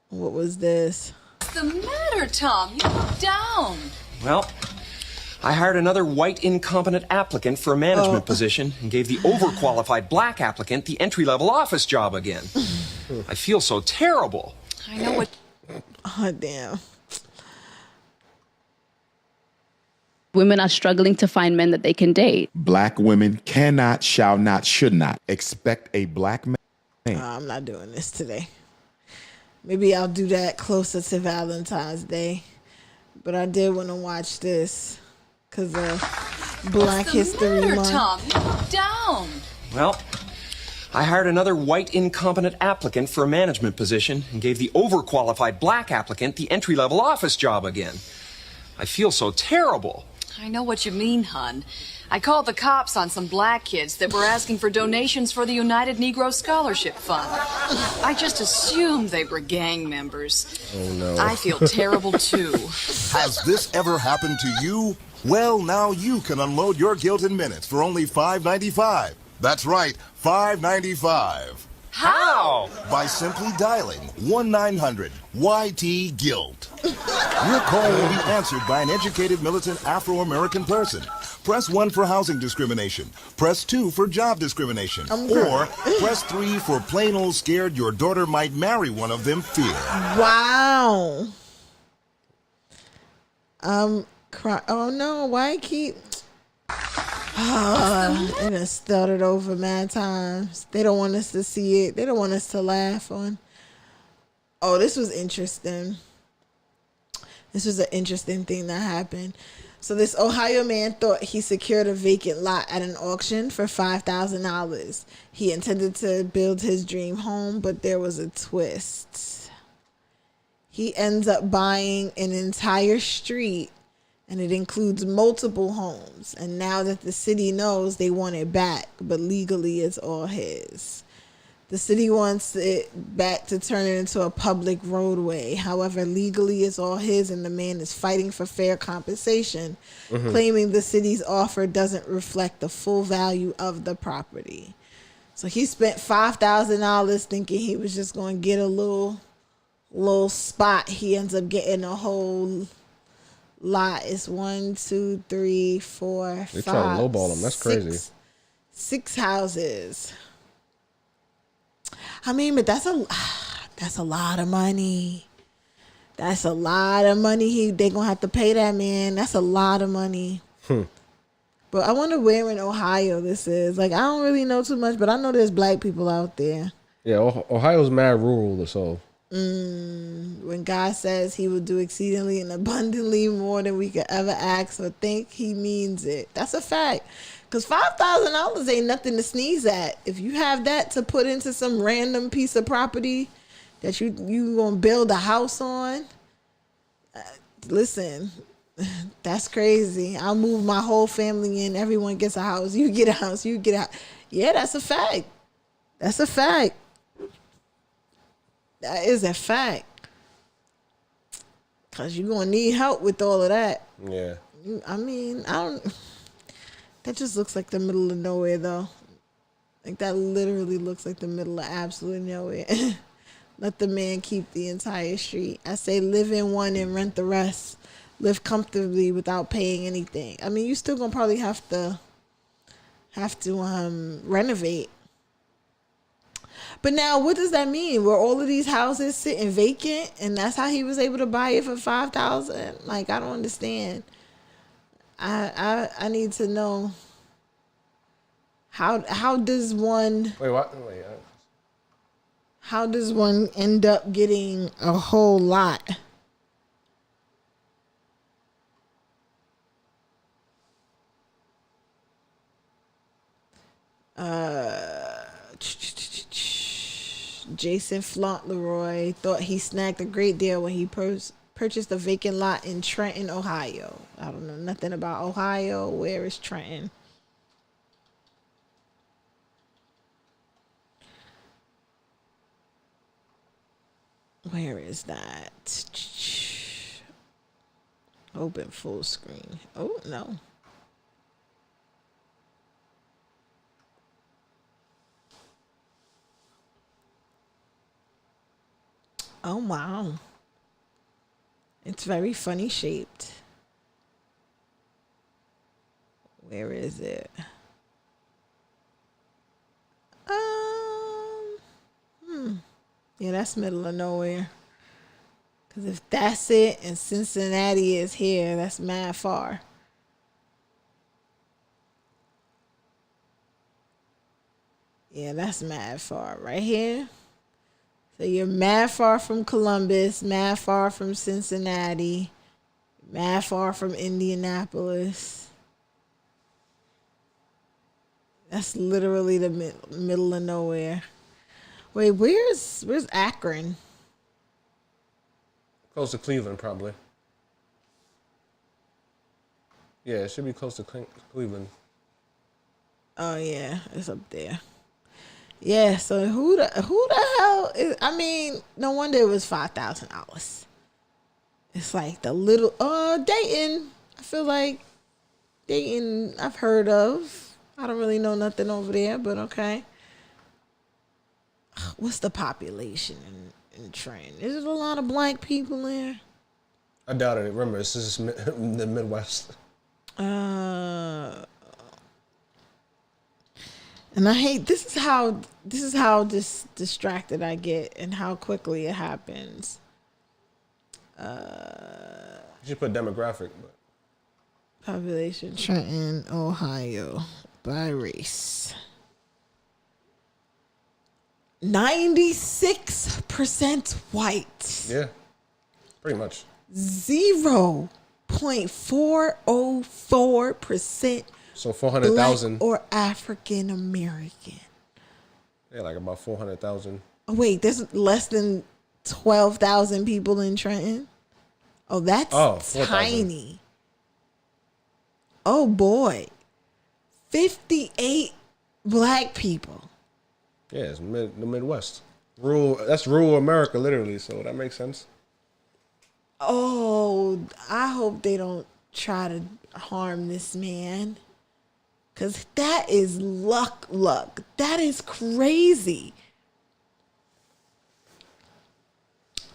What was this? What's the matter, Tom? You look down. Well, I hired another white incompetent applicant for a management position and gave the overqualified black applicant the entry-level office job again. I feel so terrible. I know what... Oh, damn. Women are struggling to find men that they can date. Black women cannot, shall not, should not expect a black man. I'm not doing this today. Maybe I'll do that closer to Valentine's Day. But I did want to watch this because of Black History Month. Tom? You look down. Well, I hired another white incompetent applicant for a management position and gave the overqualified black applicant the entry-level office job again. I feel so terrible. I know what you mean, hon. I called the cops on some black kids that were asking for donations for the United Negro Scholarship Fund. I just assumed they were gang members. Oh, no. I feel terrible, too. Has this ever happened to you? Well, now you can unload your guilt in minutes for only $5.95. That's right, $5.95. How? By simply dialing 1-900-YT-GUILT. Your call will be answered by an educated, militant Afro-American person. Press 1 for housing discrimination. Press 2 for job discrimination. Or press 3 for plain old scared your daughter might marry one of them fear. Wow. Oh no, why keep... It has started over mad times. They don't want us to see it. They don't want us to laugh on. Oh, this was interesting. This was an interesting thing that happened. So this Ohio man thought he secured a vacant lot at an auction for $5,000. He intended to build his dream home, but there was a twist. He ends up buying an entire street, and it includes multiple homes. And now that the city knows, they want it back, but legally it's all his. The city wants it back to turn it into a public roadway. However, legally it's all his, and the man is fighting for fair compensation, claiming the city's offer doesn't reflect the full value of the property. So he spent $5,000 thinking he was just going to get a little spot. He ends up getting a whole lot. It's 1, 2, 3, 4, 5. They're trying to lowball them. That's crazy. 6 houses. I mean, but that's a lot of money. That's a lot of money. They gonna have to pay that man. That's a lot of money. But I wonder where in Ohio this is. Like, I don't really know too much, but I know there's black people out there. Yeah, Ohio's mad rural, so. When God says he will do exceedingly and abundantly more than we could ever ask or think, he means it. That's a fact. Because $5,000 ain't nothing to sneeze at. If you have that to put into some random piece of property that you going to build a house on, listen, that's crazy. I'll move my whole family in. Everyone gets a house. You get a house. You get a house. Yeah, that's a fact. That's a fact. That is a fact. Because you're going to need help with all of that. Yeah. I mean, that just looks like the middle of nowhere, though. Like, that literally looks like the middle of absolute nowhere. Let the man keep the entire street. I say live in one and rent the rest. Live comfortably without paying anything. I mean, you still gonna probably have to renovate. But now, what does that mean? Were all of these houses sitting vacant, and that's how he was able to buy it for $5,000? Like, I don't understand. I need to know how does one how does one end up getting a whole lot? Jason Fauntleroy thought he snagged a great deal when he purchased a vacant lot in Trenton, Ohio. I don't know nothing about Ohio. Where is Trenton? Where is that? Open full screen. Oh, no. Oh, wow. It's very funny shaped. Where is it? Yeah, that's middle of nowhere. Because if that's it and Cincinnati is here, that's mad far. Yeah, that's mad far right here. So you're mad far from Columbus, mad far from Cincinnati, mad far from Indianapolis. That's literally the middle of nowhere. Wait, where's Akron? Close to Cleveland, probably. Yeah, it should be close to Cleveland. Oh yeah, it's up there. Yeah, so who the hell is? I mean, no wonder it was $5,000. It's like the little Dayton. I feel like Dayton I've heard of. I don't really know nothing over there, but okay. What's the population in Trenton? Is it a lot of black people there? I doubt it. Remember, this is the Midwest. And I hate this is how distracted I get and how quickly it happens. You should put demographic, but Population Trenton, Ohio by race. 96% white. yeah, pretty much. 0.404% So 400,000 or African American. Yeah, like about 400,000. Oh, wait, there's less than 12,000 people in Trenton. Oh, that's 4,000. tiny. Oh boy, 58 black people. Yeah, it's the Midwest. That's rural America, literally. So that makes sense. Oh, I hope they don't try to harm this man. Because that is luck. That is crazy.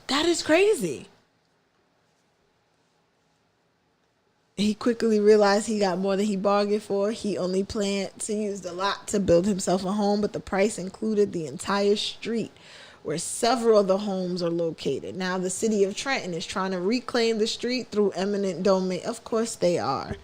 That is crazy. He quickly realized he got more than he bargained for. He only planned to use the lot to build himself a home, but the price included the entire street where several of the homes are located. Now, the city of Trenton is trying to reclaim the street through eminent domain. Of course they are.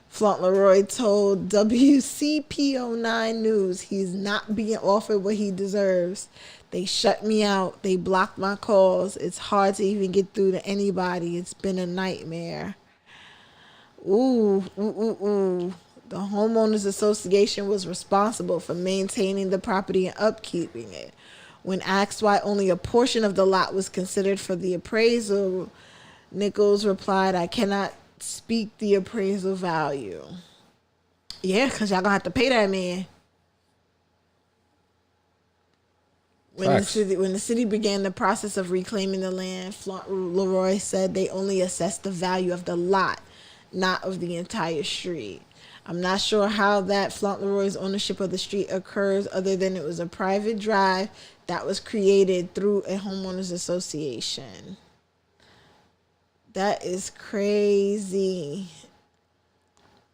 Fauntleroy told WCPO9 News he's not being offered what he deserves. They shut me out. They blocked my calls. It's hard to even get through to anybody. It's been a nightmare. Ooh. The Homeowners Association was responsible for maintaining the property and upkeeping it. When asked why only a portion of the lot was considered for the appraisal, Nichols replied, "I cannot speak the appraisal value." Yeah, because y'all gonna have to pay that man. When the city began the process of reclaiming the land, Fauntleroy said they only assessed the value of the lot, not of the entire street. I'm not sure how that Fauntleroy's ownership of the street occurs other than it was a private drive that was created through a homeowners association. That is crazy.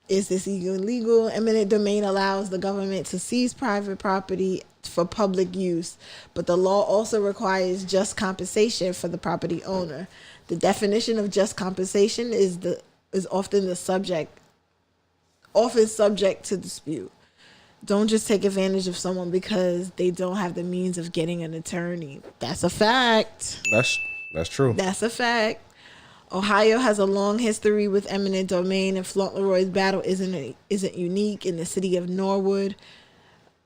Is this illegal? Eminent domain allows the government to seize private property for public use, but the law also requires just compensation for the property owner. The definition of just compensation is often subject to dispute. Don't just take advantage of someone because they don't have the means of getting an attorney. That's a fact. That's true. That's a fact. Ohio has a long history with eminent domain, and Fauntleroy's battle isn't unique. In the city of Norwood,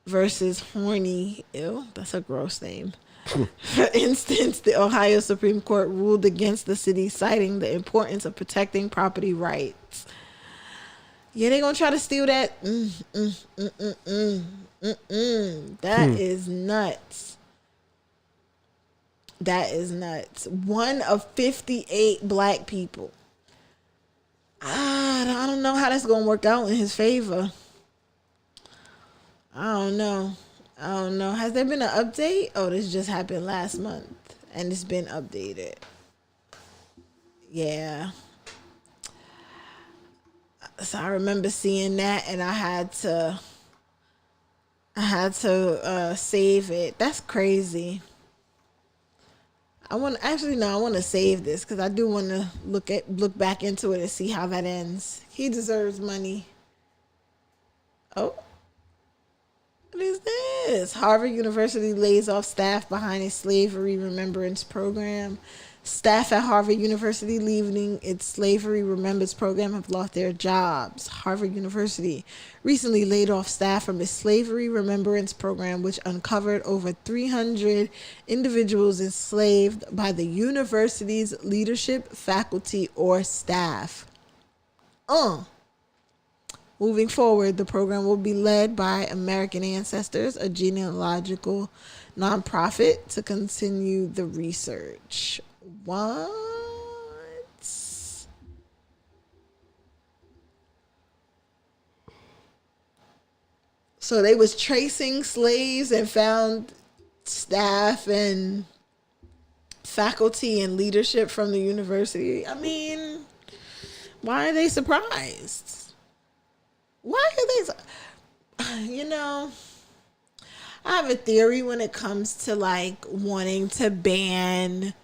versus horny. Ew, that's a gross name. For instance, the Ohio Supreme Court ruled against the city, citing the importance of protecting property rights. Yeah, they gonna try to steal that. That is nuts. That is nuts. One of 58 black people. I don't know how that's gonna work out in his favor. I don't know. Has there been an update? Oh, this just happened last month and it's been updated. Yeah. So I remember seeing that and I had to save it. That's crazy. I want to save this because I do want to look back into it and see how that ends. He deserves money. Oh. What is this? Harvard University lays off staff behind its slavery remembrance program. Staff at Harvard University leaving its slavery remembrance program have lost their jobs. Harvard University recently laid off staff from its slavery remembrance program, which uncovered over 300 individuals enslaved by the university's leadership, faculty, or staff. Moving forward, the program will be led by American Ancestors, a genealogical nonprofit, to continue the research. What? So they was tracing slaves and found staff and faculty and leadership from the university. I mean, why are they surprised? Why are they, I have a theory when it comes to like wanting to ban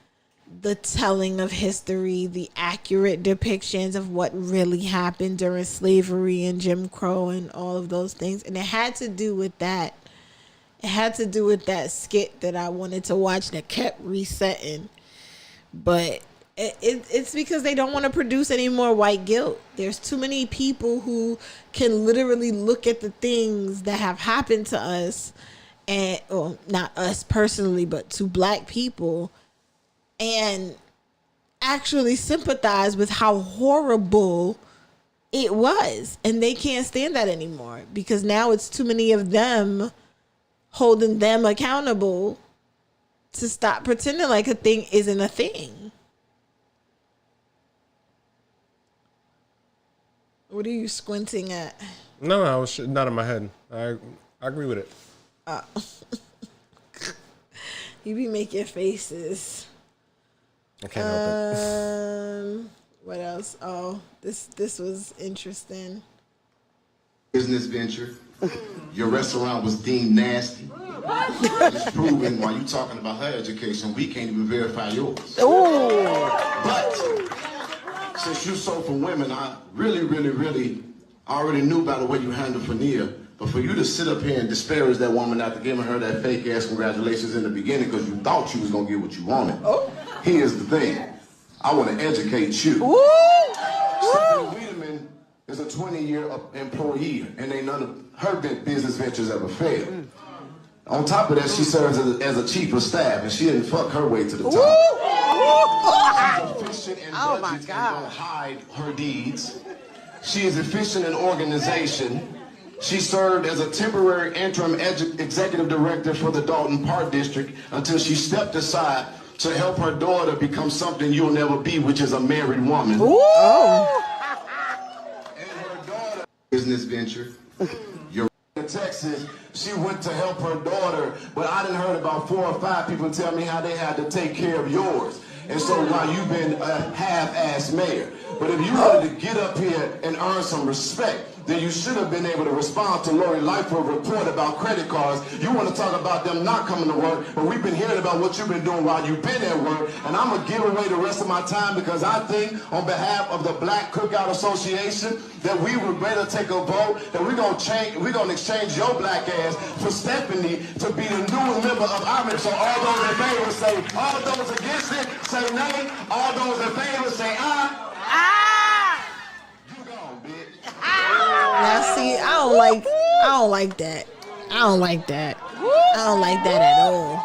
the telling of history, the accurate depictions of what really happened during slavery and Jim Crow and all of those things. And it had to do with that. It had to do with that skit that I wanted to watch that kept resetting. But it's because they don't want to produce any more white guilt. There's too many people who can literally look at the things that have happened to us, and well, not us personally, but to black people, and actually sympathize with how horrible it was. And they can't stand that anymore because now it's too many of them holding them accountable to stop pretending like a thing isn't a thing. What are you squinting at? No, I was not in my head. I agree with it. You be making faces. I can't help it. What else? Oh, this was interesting. Business venture. Your restaurant was deemed nasty. It's proven while you talking about her education, we can't even verify yours. But since you sold for women, I really already knew by the way you handled Fania. But for you to sit up here and disparage that woman after giving her that fake ass congratulations in the beginning because you thought you was gonna get what you wanted. Here's the thing. I want to educate you. Stephanie Wiedemann is a 20-year employee, and ain't none of her business ventures ever failed. On top of that, she serves as a chief of staff, and she didn't fuck her way to the top. She's efficient in budgets and don't hide her deeds. She is efficient in organization. She served as a temporary interim executive director for the Dalton Park District until she stepped aside to help her daughter become something you'll never be, which is a married woman. And her daughter, business venture. You're in Texas. She went to help her daughter, but I done heard about 4 or 5 people tell me how they had to take care of yours. And so while you've been a half-ass mayor, but if you wanted to get up here and earn some respect, then you should have been able to respond to Lori Lightfoot's report about credit cards. You want to talk about them not coming to work, but we've been hearing about what you've been doing while you've been at work, and I'm going to give away the rest of my time because I think on behalf of the Black Cookout Association that we would better take a vote that we're going to exchange your black ass for Stephanie to be the new member of our. So all those in favor say, all those against it say nay, all those in favor say aye. Now see, I don't like that. I don't like that. I don't like that at all.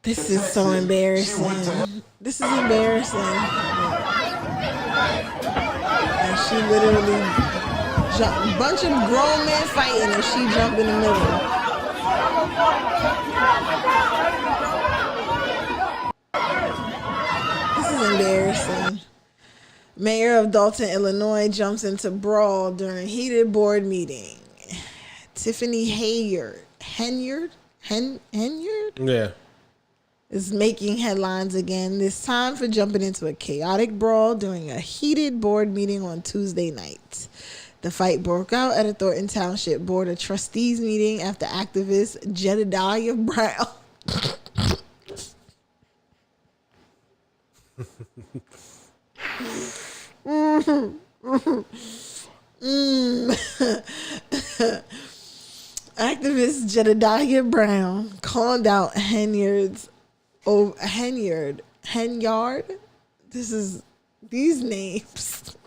This is so embarrassing. This is embarrassing. And she literally jumped. Bunch of grown men fighting and she jumped in the middle. This is embarrassing. Mayor of Dalton, Illinois jumps into brawl during heated board meeting. Tiffany Henyard is making headlines again, this time for jumping into a chaotic brawl during a heated board meeting on Tuesday night. The fight broke out at a Thornton Township Board of Trustees meeting after activist Jedediah Brown activist Jedediah Brown called out Henyard. This is these names.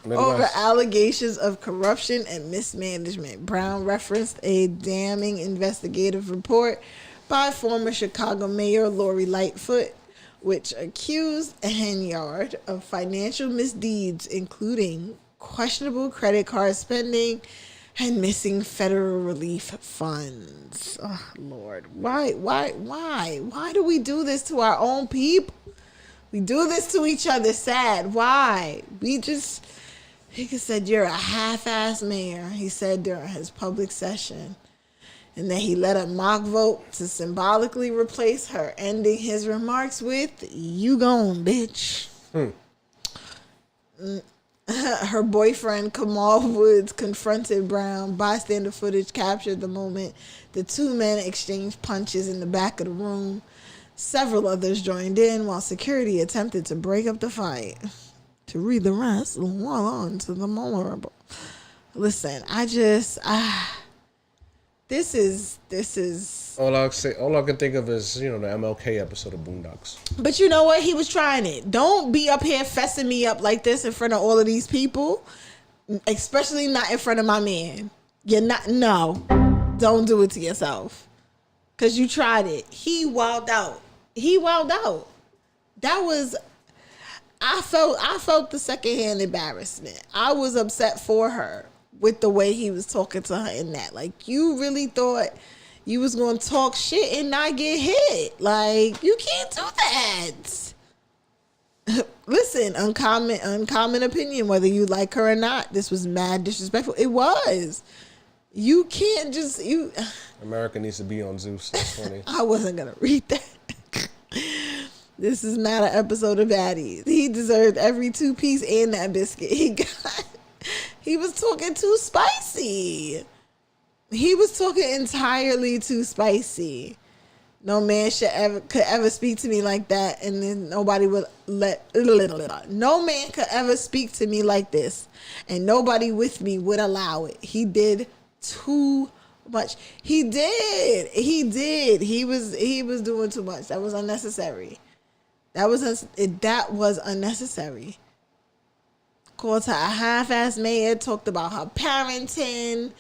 Over allegations of corruption and mismanagement. Brown referenced a damning investigative report by former Chicago Mayor Lori Lightfoot, which accused Henyard of financial misdeeds, including questionable credit card spending and missing federal relief funds. Oh, Lord. Why do we do this to our own people? We do this to each other. Sad. Why? He said, you're a half-ass mayor, he said during his public session. And then he led a mock vote to symbolically replace her, ending his remarks with, you gone, bitch. Her boyfriend, Kamal Woods, confronted Brown. Bystander footage captured the moment the two men exchanged punches in the back of the room. Several others joined in while security attempted to break up the fight. To read the rest, well on to the memorable. Listen, this is all I can think of is, the MLK episode of Boondocks. But you know what? He was trying it. Don't be up here fessing me up like this in front of all of these people, especially not in front of my man. Don't do it to yourself. Cause you tried it. He wilded out. That was, I felt the secondhand embarrassment. I was upset for her with the way he was talking to her in that. Like, you really thought you was going to talk shit and not get hit. Like, you can't do that. Listen, uncommon opinion, whether you like her or not. This was mad disrespectful. It was. You can't just... America needs to be on Zeus. That's funny. I wasn't going to read that. This is not an episode of Baddies. He deserved every 2-piece and that biscuit he got. He was talking too spicy. He was talking entirely too spicy. No man could ever speak to me like that, and then nobody would no man could ever speak to me like this, and nobody with me would allow it. He did too much. He did. He was doing too much. That was unnecessary. That was unnecessary. Called her a half-ass mayor, talked about her parenting,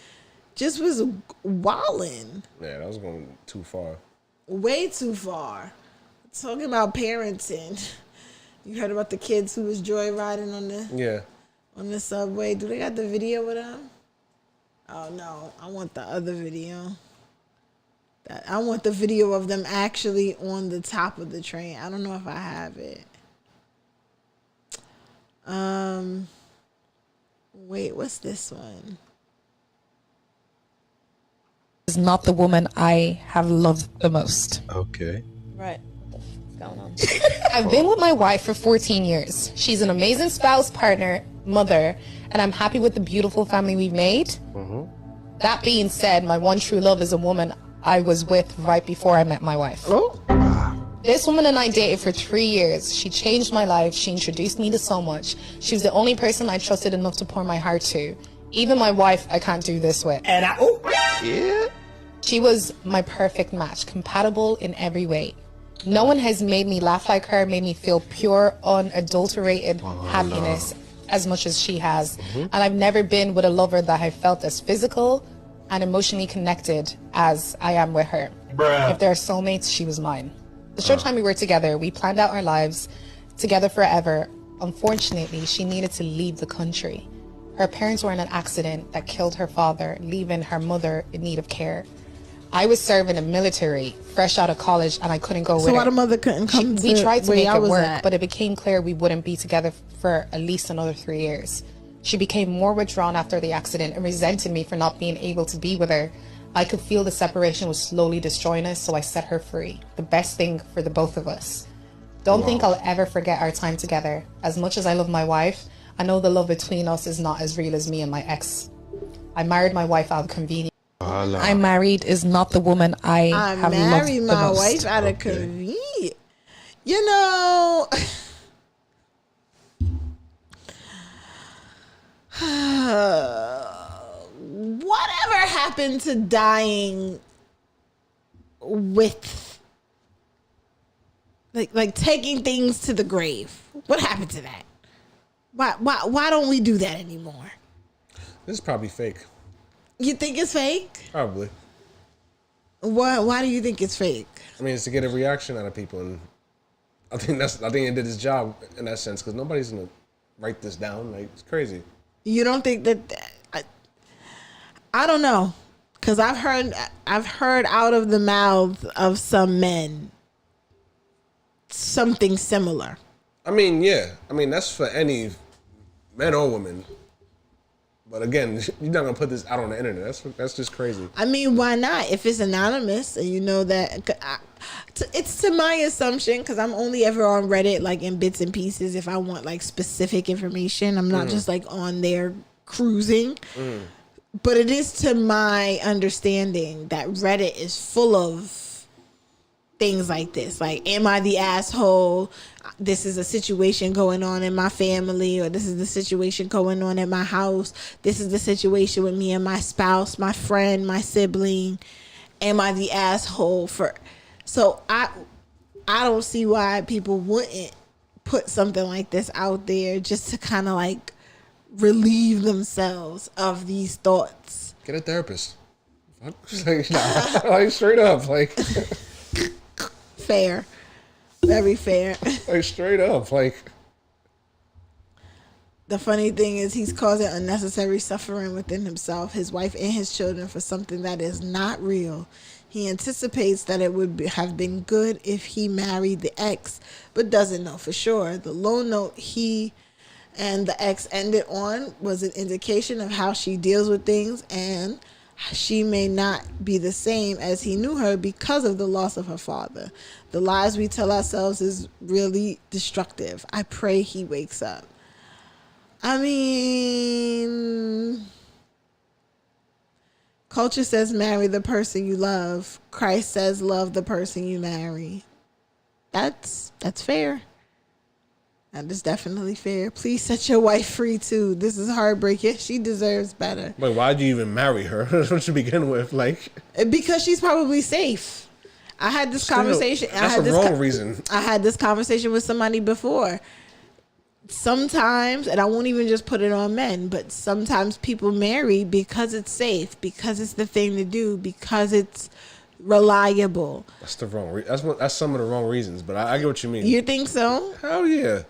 just was wilding. Yeah, that was going too far. Way too far. Talking about parenting. You heard about the kids who was joyriding on the subway. Do they got the video with them? Oh no, I want the other video. I want the video of them actually on the top of the train. I don't know if I have it. Wait, what's this one? Is not the woman I have loved the most. Okay. Right. What's going on? I've been with my wife for 14 years. She's an amazing spouse, partner, mother, and I'm happy with the beautiful family we've made. Mm-hmm. That being said, my one true love is a woman I was with right before I met my wife. Oh. This woman and I dated for 3 years. She changed my life. She introduced me to so much. She was the only person I trusted enough to pour my heart to. Even my wife, I can't do this with. Yeah. She was my perfect match, compatible in every way. No one has made me laugh like her, made me feel pure, unadulterated happiness as much as she has. And I've never been with a lover that I felt as physical and emotionally connected as I am with her. If they're soulmates, she was mine. The short time we were together, we planned out our lives together forever. Unfortunately, she needed to leave the country. Her parents were in an accident that killed her father, leaving her mother in need of care. I was serving the military, fresh out of college, and I couldn't go with her. So why the mother couldn't come We tried to make it work, at? but it became clear we wouldn't be together for at least another 3 years. She became more withdrawn after the accident and resented me for not being able to be with her. I could feel the separation was slowly destroying us, so I set her free. The best thing for the both of us. Don't think I'll ever forget our time together. As much as I love my wife, I know the love between us is not as real as me and my ex. I married my wife out of convenience. I'm married is not the woman I have loved married the my most. wife out of convenience. You know, whatever happened to dying with, like taking things to the grave? What happened to that? Why don't we do that anymore? This is probably fake. You think it's fake? Probably. Why do you think it's fake? I mean, it's to get a reaction out of people, and I think it did its job in that sense, because nobody's gonna write this down. Like, it's crazy. You don't think that? I don't know, because I've heard out of the mouth of some men something similar. I mean, yeah. I mean, that's for any men or women. But again, you're not gonna put this out on the internet. That's just crazy. I mean, why not? If it's anonymous and you know that, it's to my assumption, because I'm only ever on Reddit like in bits and pieces. If I want like specific information, I'm not just like on there cruising. But it is to my understanding that Reddit is full of things like this. Like, am I the asshole? This is a situation going on in my family, or this is the situation going on at my house. This is the situation with me and my spouse, my friend, my sibling. Am I the asshole for? So I don't see why people wouldn't put something like this out there just to kind of like relieve themselves of these thoughts. Get a therapist. Like straight up, like fair. Very fair. Like straight up, like. The funny thing is he's causing unnecessary suffering within himself, his wife, and his children for something that is not real. He anticipates that it would have been good if he married the ex, but doesn't know for sure. The low note he and the ex ended on was an indication of how she deals with things, and she may not be the same as he knew her because of the loss of her father. The lies we tell ourselves is really destructive. I pray he wakes up. I mean, culture says marry the person you love. Christ says love the person you marry. That's fair. That is definitely fair. Please set your wife free too. This is heartbreaking. She deserves better. Wait, why'd you even marry her? What you begin with, like? Because she's probably safe. I had this conversation. That's the wrong reason. I had this conversation with somebody before. Sometimes, and I won't even just put it on men, but sometimes people marry because it's safe, because it's the thing to do, because it's reliable. That's the wrong. That's some of the wrong reasons, but I get what you mean. You think so? Hell yeah.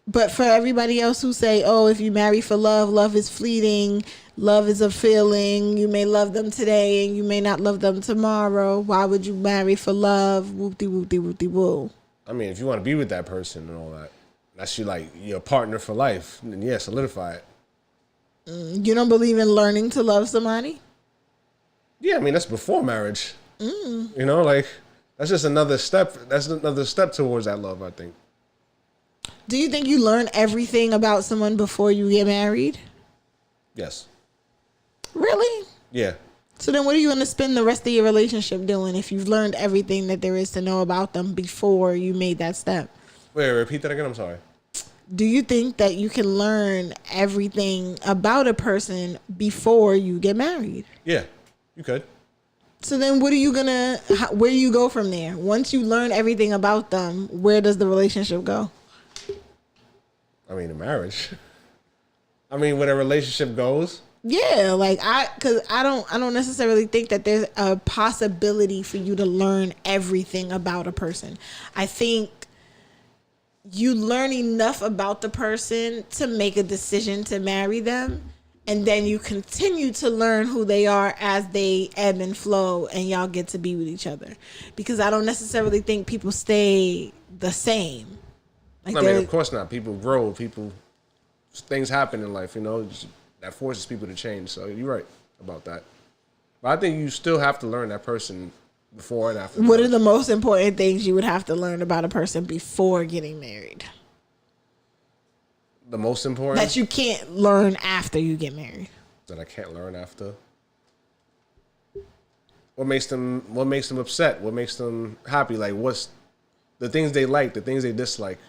But for everybody else who say, oh, if you marry for love, love is fleeting, love is a feeling, you may love them today and you may not love them tomorrow, why would you marry for love? Whoop-de whoop-de whoop-de woo. I mean, if you want to be with that person and all that, that's your partner for life, then yeah, solidify it. You don't believe in learning to love somebody? Yeah, I mean, that's before marriage. You know, like, that's just another step. That's another step towards that love, I think. Do you think you learn everything about someone before you get married? Yes. Really? Yeah. So then what are you going to spend the rest of your relationship doing if you've learned everything that there is to know about them before you made that step? Wait, repeat that again? I'm sorry. Do you think that you can learn everything about a person before you get married? Yeah, you could. So then where do you go from there? Once you learn everything about them, where does the relationship go? I mean, the marriage. I mean, where a relationship goes. Yeah, like because I don't necessarily think that there's a possibility for you to learn everything about a person. I think you learn enough about the person to make a decision to marry them, and then you continue to learn who they are as they ebb and flow, and y'all get to be with each other. Because I don't necessarily think people stay the same. Like I mean, of course not. People grow. Things happen in life, that forces people to change. So you're right about that. But I think you still have to learn that person before and after. What are the most important things you would have to learn about a person before getting married? The most important? That you can't learn after you get married. That I can't learn after? What makes them upset? What makes them happy? Like, what's the things they like, the things they dislike?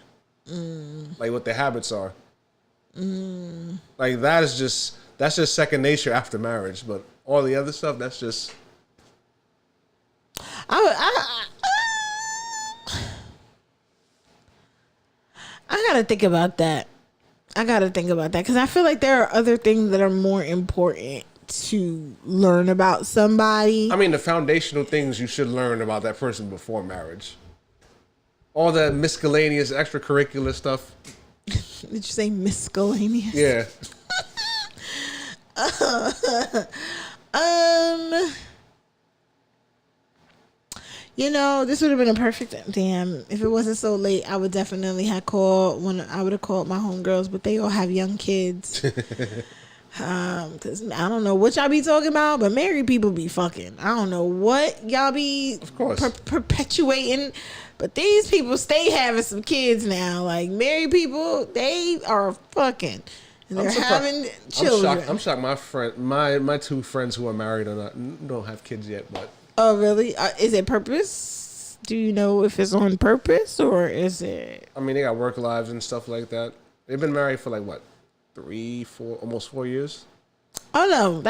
Like what their habits are. Like that's just second nature after marriage. But all the other stuff, that's just... I gotta think about that. Because I feel like there are other things that are more important to learn about somebody. I mean, the foundational things you should learn about that person before marriage. All that miscellaneous extracurricular stuff. Did you say miscellaneous? Yeah. This would have been a perfect damn. If it wasn't so late, I would definitely have called I would have called my homegirls, but they all have young kids. Cause I don't know what y'all be talking about, but married people be fucking. I don't know what y'all be perpetuating, but these people stay having some kids now. Like married people, they are fucking. And they're having children. I'm shocked. My two friends who are married don't have kids yet, but. Oh, really? Is it purpose? Do you know if it's on purpose or is it? I mean, they got work lives and stuff like that. They've been married for like, what, almost 4 years? Oh, no.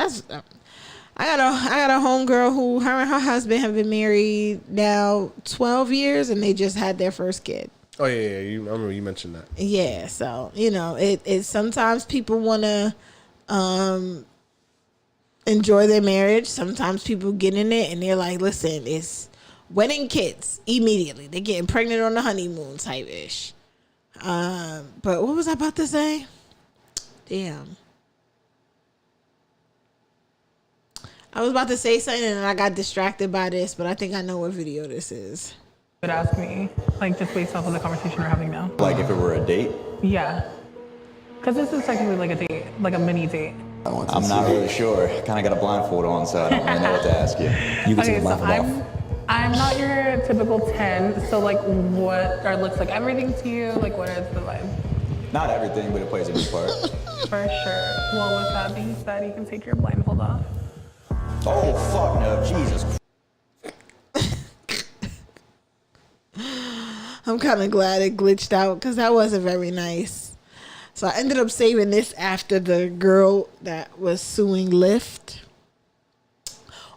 I got a homegirl who, her and her husband have been married now 12 years and they just had their first kid. Oh, yeah. I remember you mentioned that. Yeah. So, it sometimes people want to, enjoy their marriage. Sometimes people get in it and they're like, listen, it's wedding kids immediately. They're getting pregnant on the honeymoon type ish. But what was I about to say? Damn. I was about to say something and I got distracted by this, but I think I know what video this is. Would ask me, like, just based off of the conversation we're having now. Like if it were a date? Yeah. Because this is technically like a date, like a mini date. I'm not really sure. Kind of got a blindfold on, so I don't really know what to ask you. You can take the blindfold off. I'm not your typical 10, so like what looks like everything to you? Like what is the vibe? Not everything, but it plays a big part. For sure. Well, with that being said, you can take your blindfold off. Oh, fuck no. Jesus. I'm kind of glad it glitched out because that wasn't very nice. So I ended up saving this after the girl that was suing Lyft.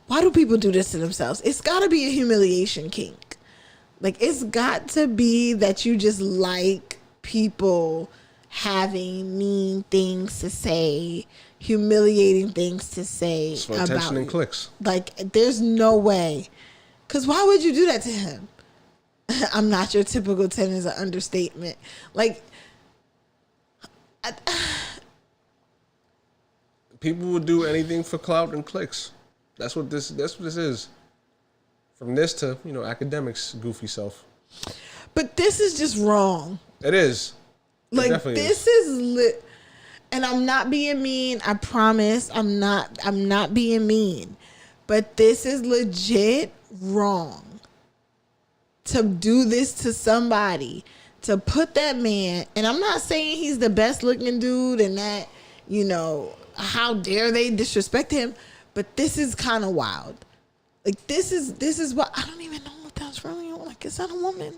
Why do people do this to themselves? It's got to be a humiliation kink. Like, it's got to be that you just like people having mean things to say, humiliating things to say Just for about attention and you. clicks. Like, there's no way. Because why would you do that to him? I'm not your typical 10 is an understatement. Like, people would do anything for clout and clicks. That's what this is. From this to, academics, goofy self. But this is just wrong. It is. Like, this is lit. And I'm not being mean. I promise. I'm not being mean. But this is legit wrong. To do this to somebody, to put that man, and I'm not saying he's the best looking dude and that, how dare they disrespect him, but this is kind of wild. Like, this is what, I don't even know what that's really, like, is that a woman?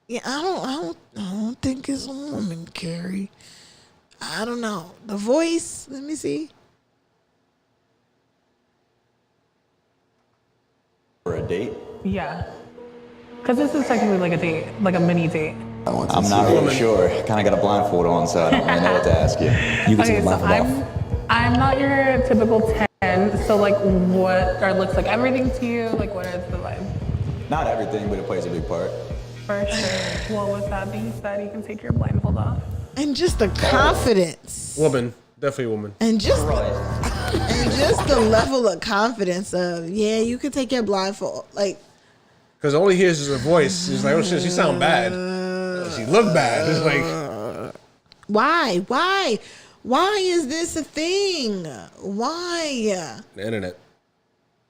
Yeah, I don't think it's a woman, Carrie. I don't know. The voice, let me see. For a date? Yeah. Because this is technically like a date, like a mini date. I'm not really sure. Kind of got a blindfold on, so I don't really know what to ask you. You can take the blindfold off. I'm not your typical 10, so like what looks like everything to you? Like what is the vibe? Not everything, but it plays a big part. For sure. Well, with that being said, you can take your blindfold off. And just the confidence. Woman. Definitely a woman. And just the level of confidence of, yeah, you could take your blindfold. Like, because all he hears is her voice. He's like, oh shit, she sound bad. She look bad. It's like, why is this a thing? Why? The internet.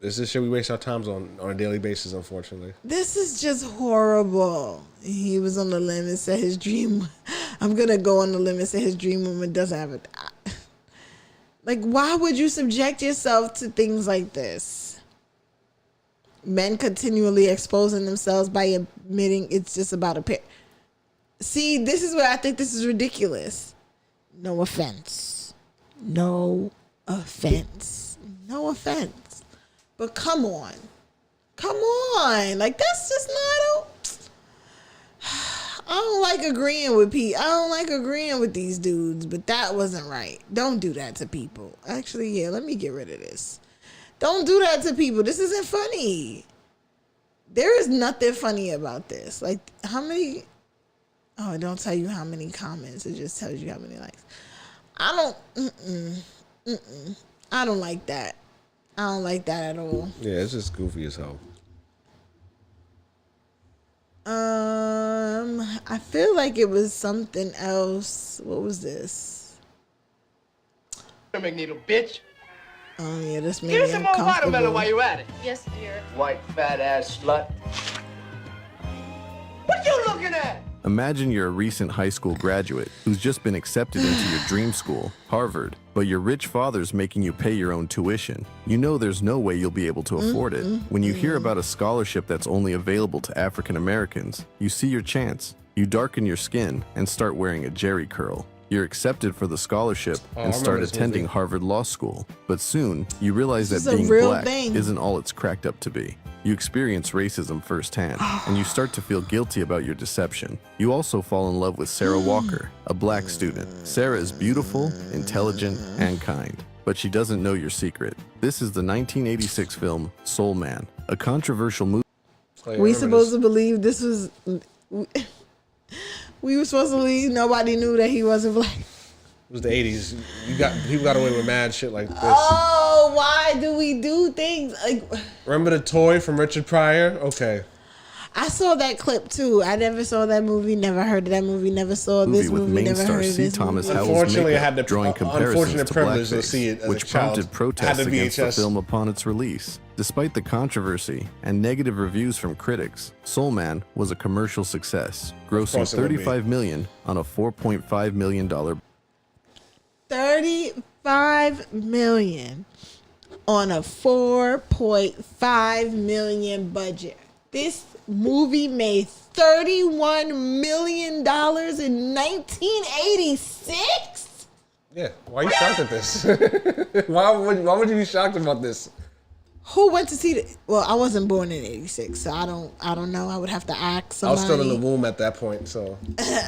This is shit we waste our times on a daily basis, unfortunately. This is just horrible. He was on the limb and said his dream. I'm gonna go on the limb and say his dream woman doesn't have it. Like, why would you subject yourself to things like this? Men continually exposing themselves by admitting it's just about a pair. See, this is where I think this is ridiculous. No offense. No offense. No offense. But come on. Come on. Like, that's just not... I don't like agreeing with Pete. I don't like agreeing with these dudes, but that wasn't right. Don't do that to people. Actually, yeah, let me get rid of this. Don't do that to people. This isn't funny. There is nothing funny about this. Like, how many... Oh, it don't tell you how many comments. It just tells you how many likes. I don't like that. I don't like that at all. Yeah, it's just goofy as hell. I feel like it was something else. What was this? McNeedle, bitch. Oh yeah, this made Give me me some more watermelon uncomfortable. while you're at it. Yes, dear. White fat ass slut. What you looking at? Imagine you're a recent high school graduate who's just been accepted into your dream school, Harvard, but your rich father's making you pay your own tuition. You know there's no way you'll be able to afford it. When you hear about a scholarship that's only available to African Americans, you see your chance. You darken your skin and start wearing a jerry curl. You're accepted for the scholarship and start attending Harvard Law School. But soon, you realize This that is a being real black thing. isn't all it's cracked up to be. You experience racism firsthand, and you start to feel guilty about your deception. You also fall in love with Sarah Walker, a black student. Sarah is beautiful, intelligent, and kind, but she doesn't know your secret. This is the 1986 film Soul Man, a controversial movie. We supposed to believe this was... We were supposed to believe nobody knew that he wasn't black. It was the 80s. People got away with mad shit like this. Oh, why do we do things like... Remember the toy from Richard Pryor? Okay. I saw that clip too. I never saw that movie, never heard of that movie, never saw this with movie, main never star heard of C. this Thomas movie. Howell's Unfortunately, I makeup, had the drawing comparisons unfortunate to privilege to blackface, see it as which a child. prompted I protests had the against the VHS. film upon its release. Despite the controversy and negative reviews from critics, Soul Man was a commercial success, grossing course it would be. $35 million on a $4.5 million. $35 million on a $4.5 million budget. This movie made $31 million in 1986. Yeah. Why are you shocked at this? why would you be shocked about this? Who went to see it? Well, I wasn't born in '86, so I don't know. I would have to ask I somebody. was still in the womb at that point, so.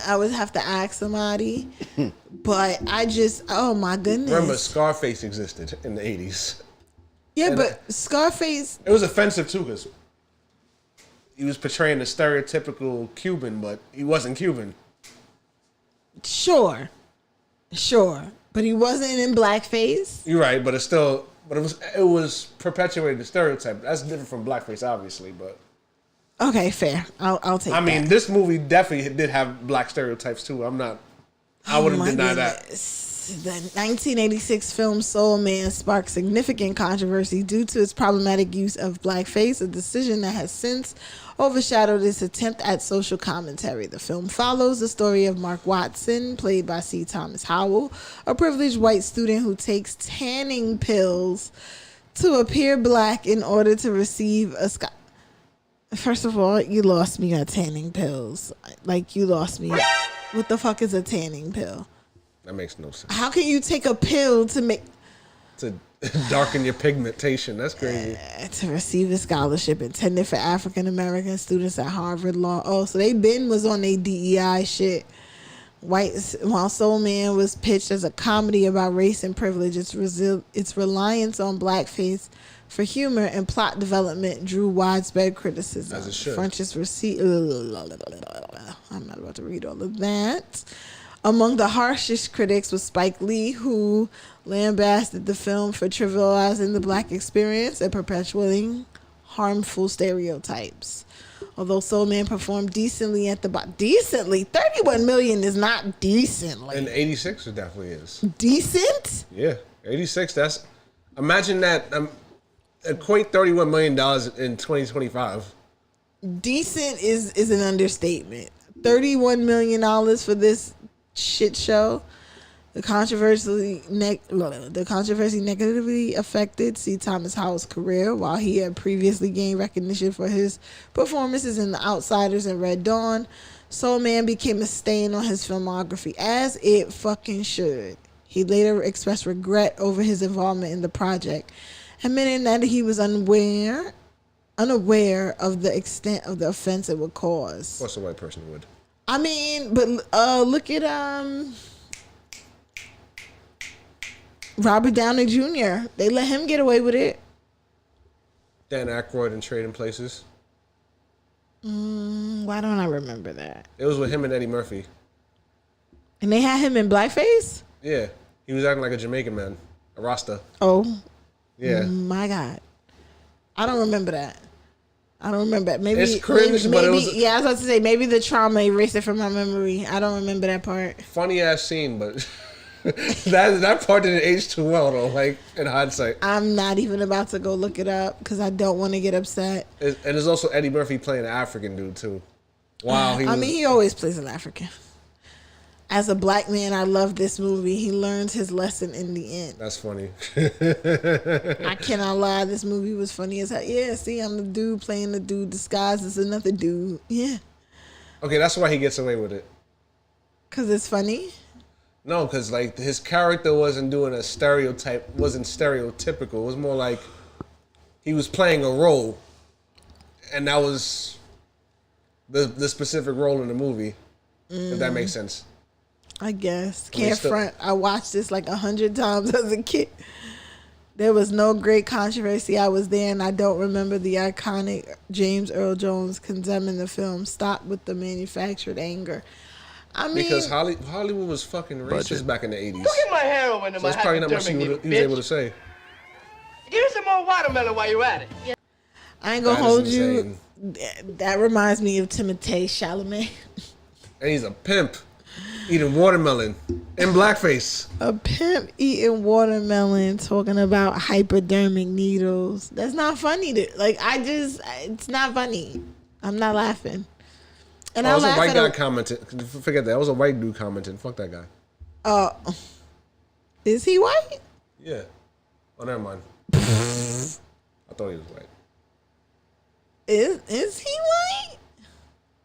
I would have to ask somebody. But I just, oh my goodness. Remember, Scarface existed in the 80s. Yeah, And but Scarface. It was offensive too, because he was portraying a stereotypical Cuban, but he wasn't Cuban. Sure. But he wasn't in blackface. You're right, but it was perpetuating the stereotype. That's different from blackface, obviously, but. Okay, fair. I'll take that. I mean, this movie definitely did have black stereotypes too. I wouldn't deny that. The 1986 film Soul Man sparked significant controversy due to its problematic use of blackface, a decision that has since overshadowed its attempt at social commentary. The film follows the story of Mark Watson, played by C. Thomas Howell, a privileged white student who takes tanning pills to appear black in order to receive a First of all, you lost me at tanning pills. Like, you lost me. What the fuck is a tanning pill? That makes no sense. How can you take a pill to make... It's Darken your pigmentation. That's crazy. To receive a scholarship intended for African American students at Harvard Law. Oh, so they was on their DEI shit. While Soul Man was pitched as a comedy about race and privilege, its reliance on blackface for humor and plot development drew widespread criticism. As it should. French's receipt. I'm not about to read all of that. Among the harshest critics was Spike Lee, who lambasted the film for trivializing the black experience and perpetuating harmful stereotypes. Although Soul Man performed decently at the decently, $31 million is not decently. And 86 it definitely is. Decent? Yeah, 86. That's imagine that. Equate $31 million in 2025. Decent is an understatement. $31 million for this shit show. The controversy negatively affected C. Thomas Howell's career. While he had previously gained recognition for his performances in The Outsiders and Red Dawn, Soul Man became a stain on his filmography, as it fucking should. He later expressed regret over his involvement in the project, admitting that he was unaware of the extent of the offense it would cause. Of course a white person would. I mean, but look at Robert Downey Jr. They let him get away with it. Dan Aykroyd in Trading Places. Why don't I remember that? It was with him and Eddie Murphy. And they had him in blackface? Yeah. He was acting like a Jamaican man. A Rasta. Oh. Yeah. My God. I don't remember that. Maybe It's cringe, but it was... Yeah, I was about to say, maybe the trauma erased it from my memory. I don't remember that part. Funny ass scene, but... that part didn't age too well though, like in hindsight. I'm not even about to go look it up because I don't want to get upset. And there's also Eddie Murphy playing an African dude too. Wow, he always plays an African. As a black man, I love this movie. He learns his lesson in the end. That's funny. I cannot lie, this movie was funny as hell. Yeah, see, I'm the dude playing the dude disguised as another dude. Yeah. Okay, that's why he gets away with it. Cause it's funny. No, because like his character wasn't doing wasn't stereotypical. It was more like he was playing a role, and that was the specific role in the movie. If that makes sense. I guess. Can't front. I watched this like 100 times as a kid. There was no great controversy. I was there, and I don't remember the iconic James Earl Jones condemning the film. Stop with the manufactured anger. I mean, because Hollywood was fucking racist back in the 80s. Look at my heroin and so my it's probably not much he was able to say. Give me some more watermelon while you're at it. I ain't gonna hold you. That reminds me of Timothée Chalamet. And he's a pimp eating watermelon in blackface. A pimp eating watermelon talking about hypodermic needles. That's not funny. It's not funny. I'm not laughing. And I was a white guy commenting. Forget that. It was a white dude commenting. Fuck that guy. Is he white? Yeah. Oh, never mind. I thought he was white. Is he white?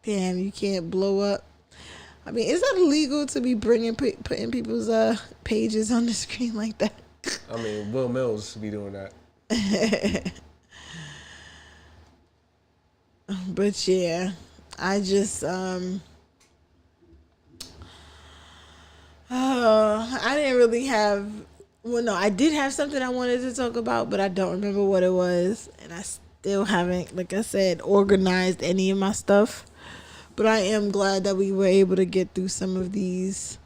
Damn, you can't blow up. I mean, is that illegal to be putting people's pages on the screen like that? I mean, Will Mills be doing that. But yeah. I just, I didn't really have, well, no, I did have something I wanted to talk about, but I don't remember what it was. And I still haven't, like I said, organized any of my stuff. But I am glad that we were able to get through some of these.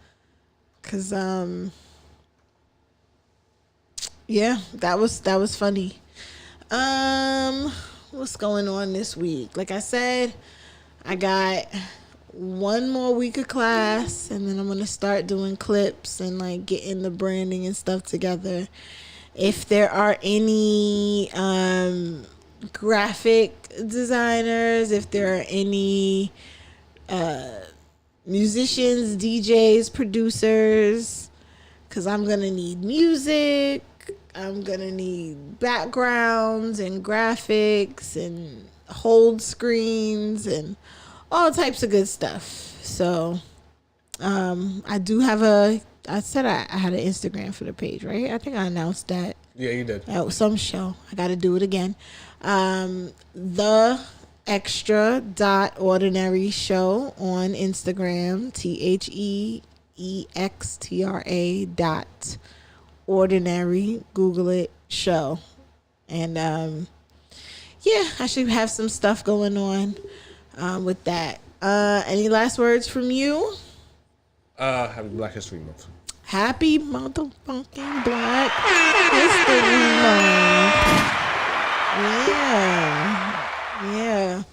Cause, yeah, that was funny. What's going on this week? Like I said, I got one more week of class, and then I'm going to start doing clips and like getting the branding and stuff together. If there are any graphic designers, if there are any musicians, DJs, producers, because I'm going to need music, I'm going to need backgrounds and graphics and hold screens and all types of good stuff. So I do have I said I had an Instagram for the page, right? I think I announced that. Yeah, you did. That was some show. I got to do it again. The extra.ordinary show on Instagram. THEEXTRA.ordinary. Google it. Show. And yeah, I should have some stuff going on with that. Any last words from you? Happy Black History Month. Happy motherfucking Black History Month. Yeah.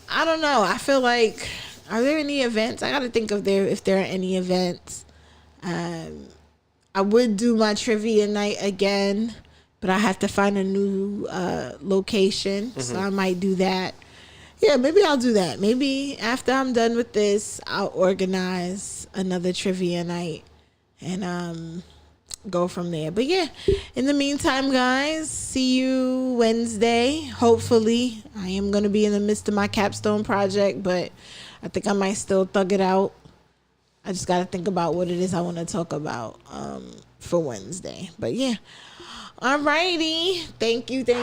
I don't know. I feel like, are there any events? I got to think of if there are any events. I would do my trivia night again, but I have to find a new location, so I might do that. Yeah, maybe I'll do that. Maybe after I'm done with this, I'll organize another trivia night and go from there. But yeah, in the meantime, guys, see you Wednesday. Hopefully, I am going to be in the midst of my capstone project, but I think I might still thug it out. I just got to think about what it is I want to talk about for Wednesday. But yeah. Alrighty. Thank you. Bye.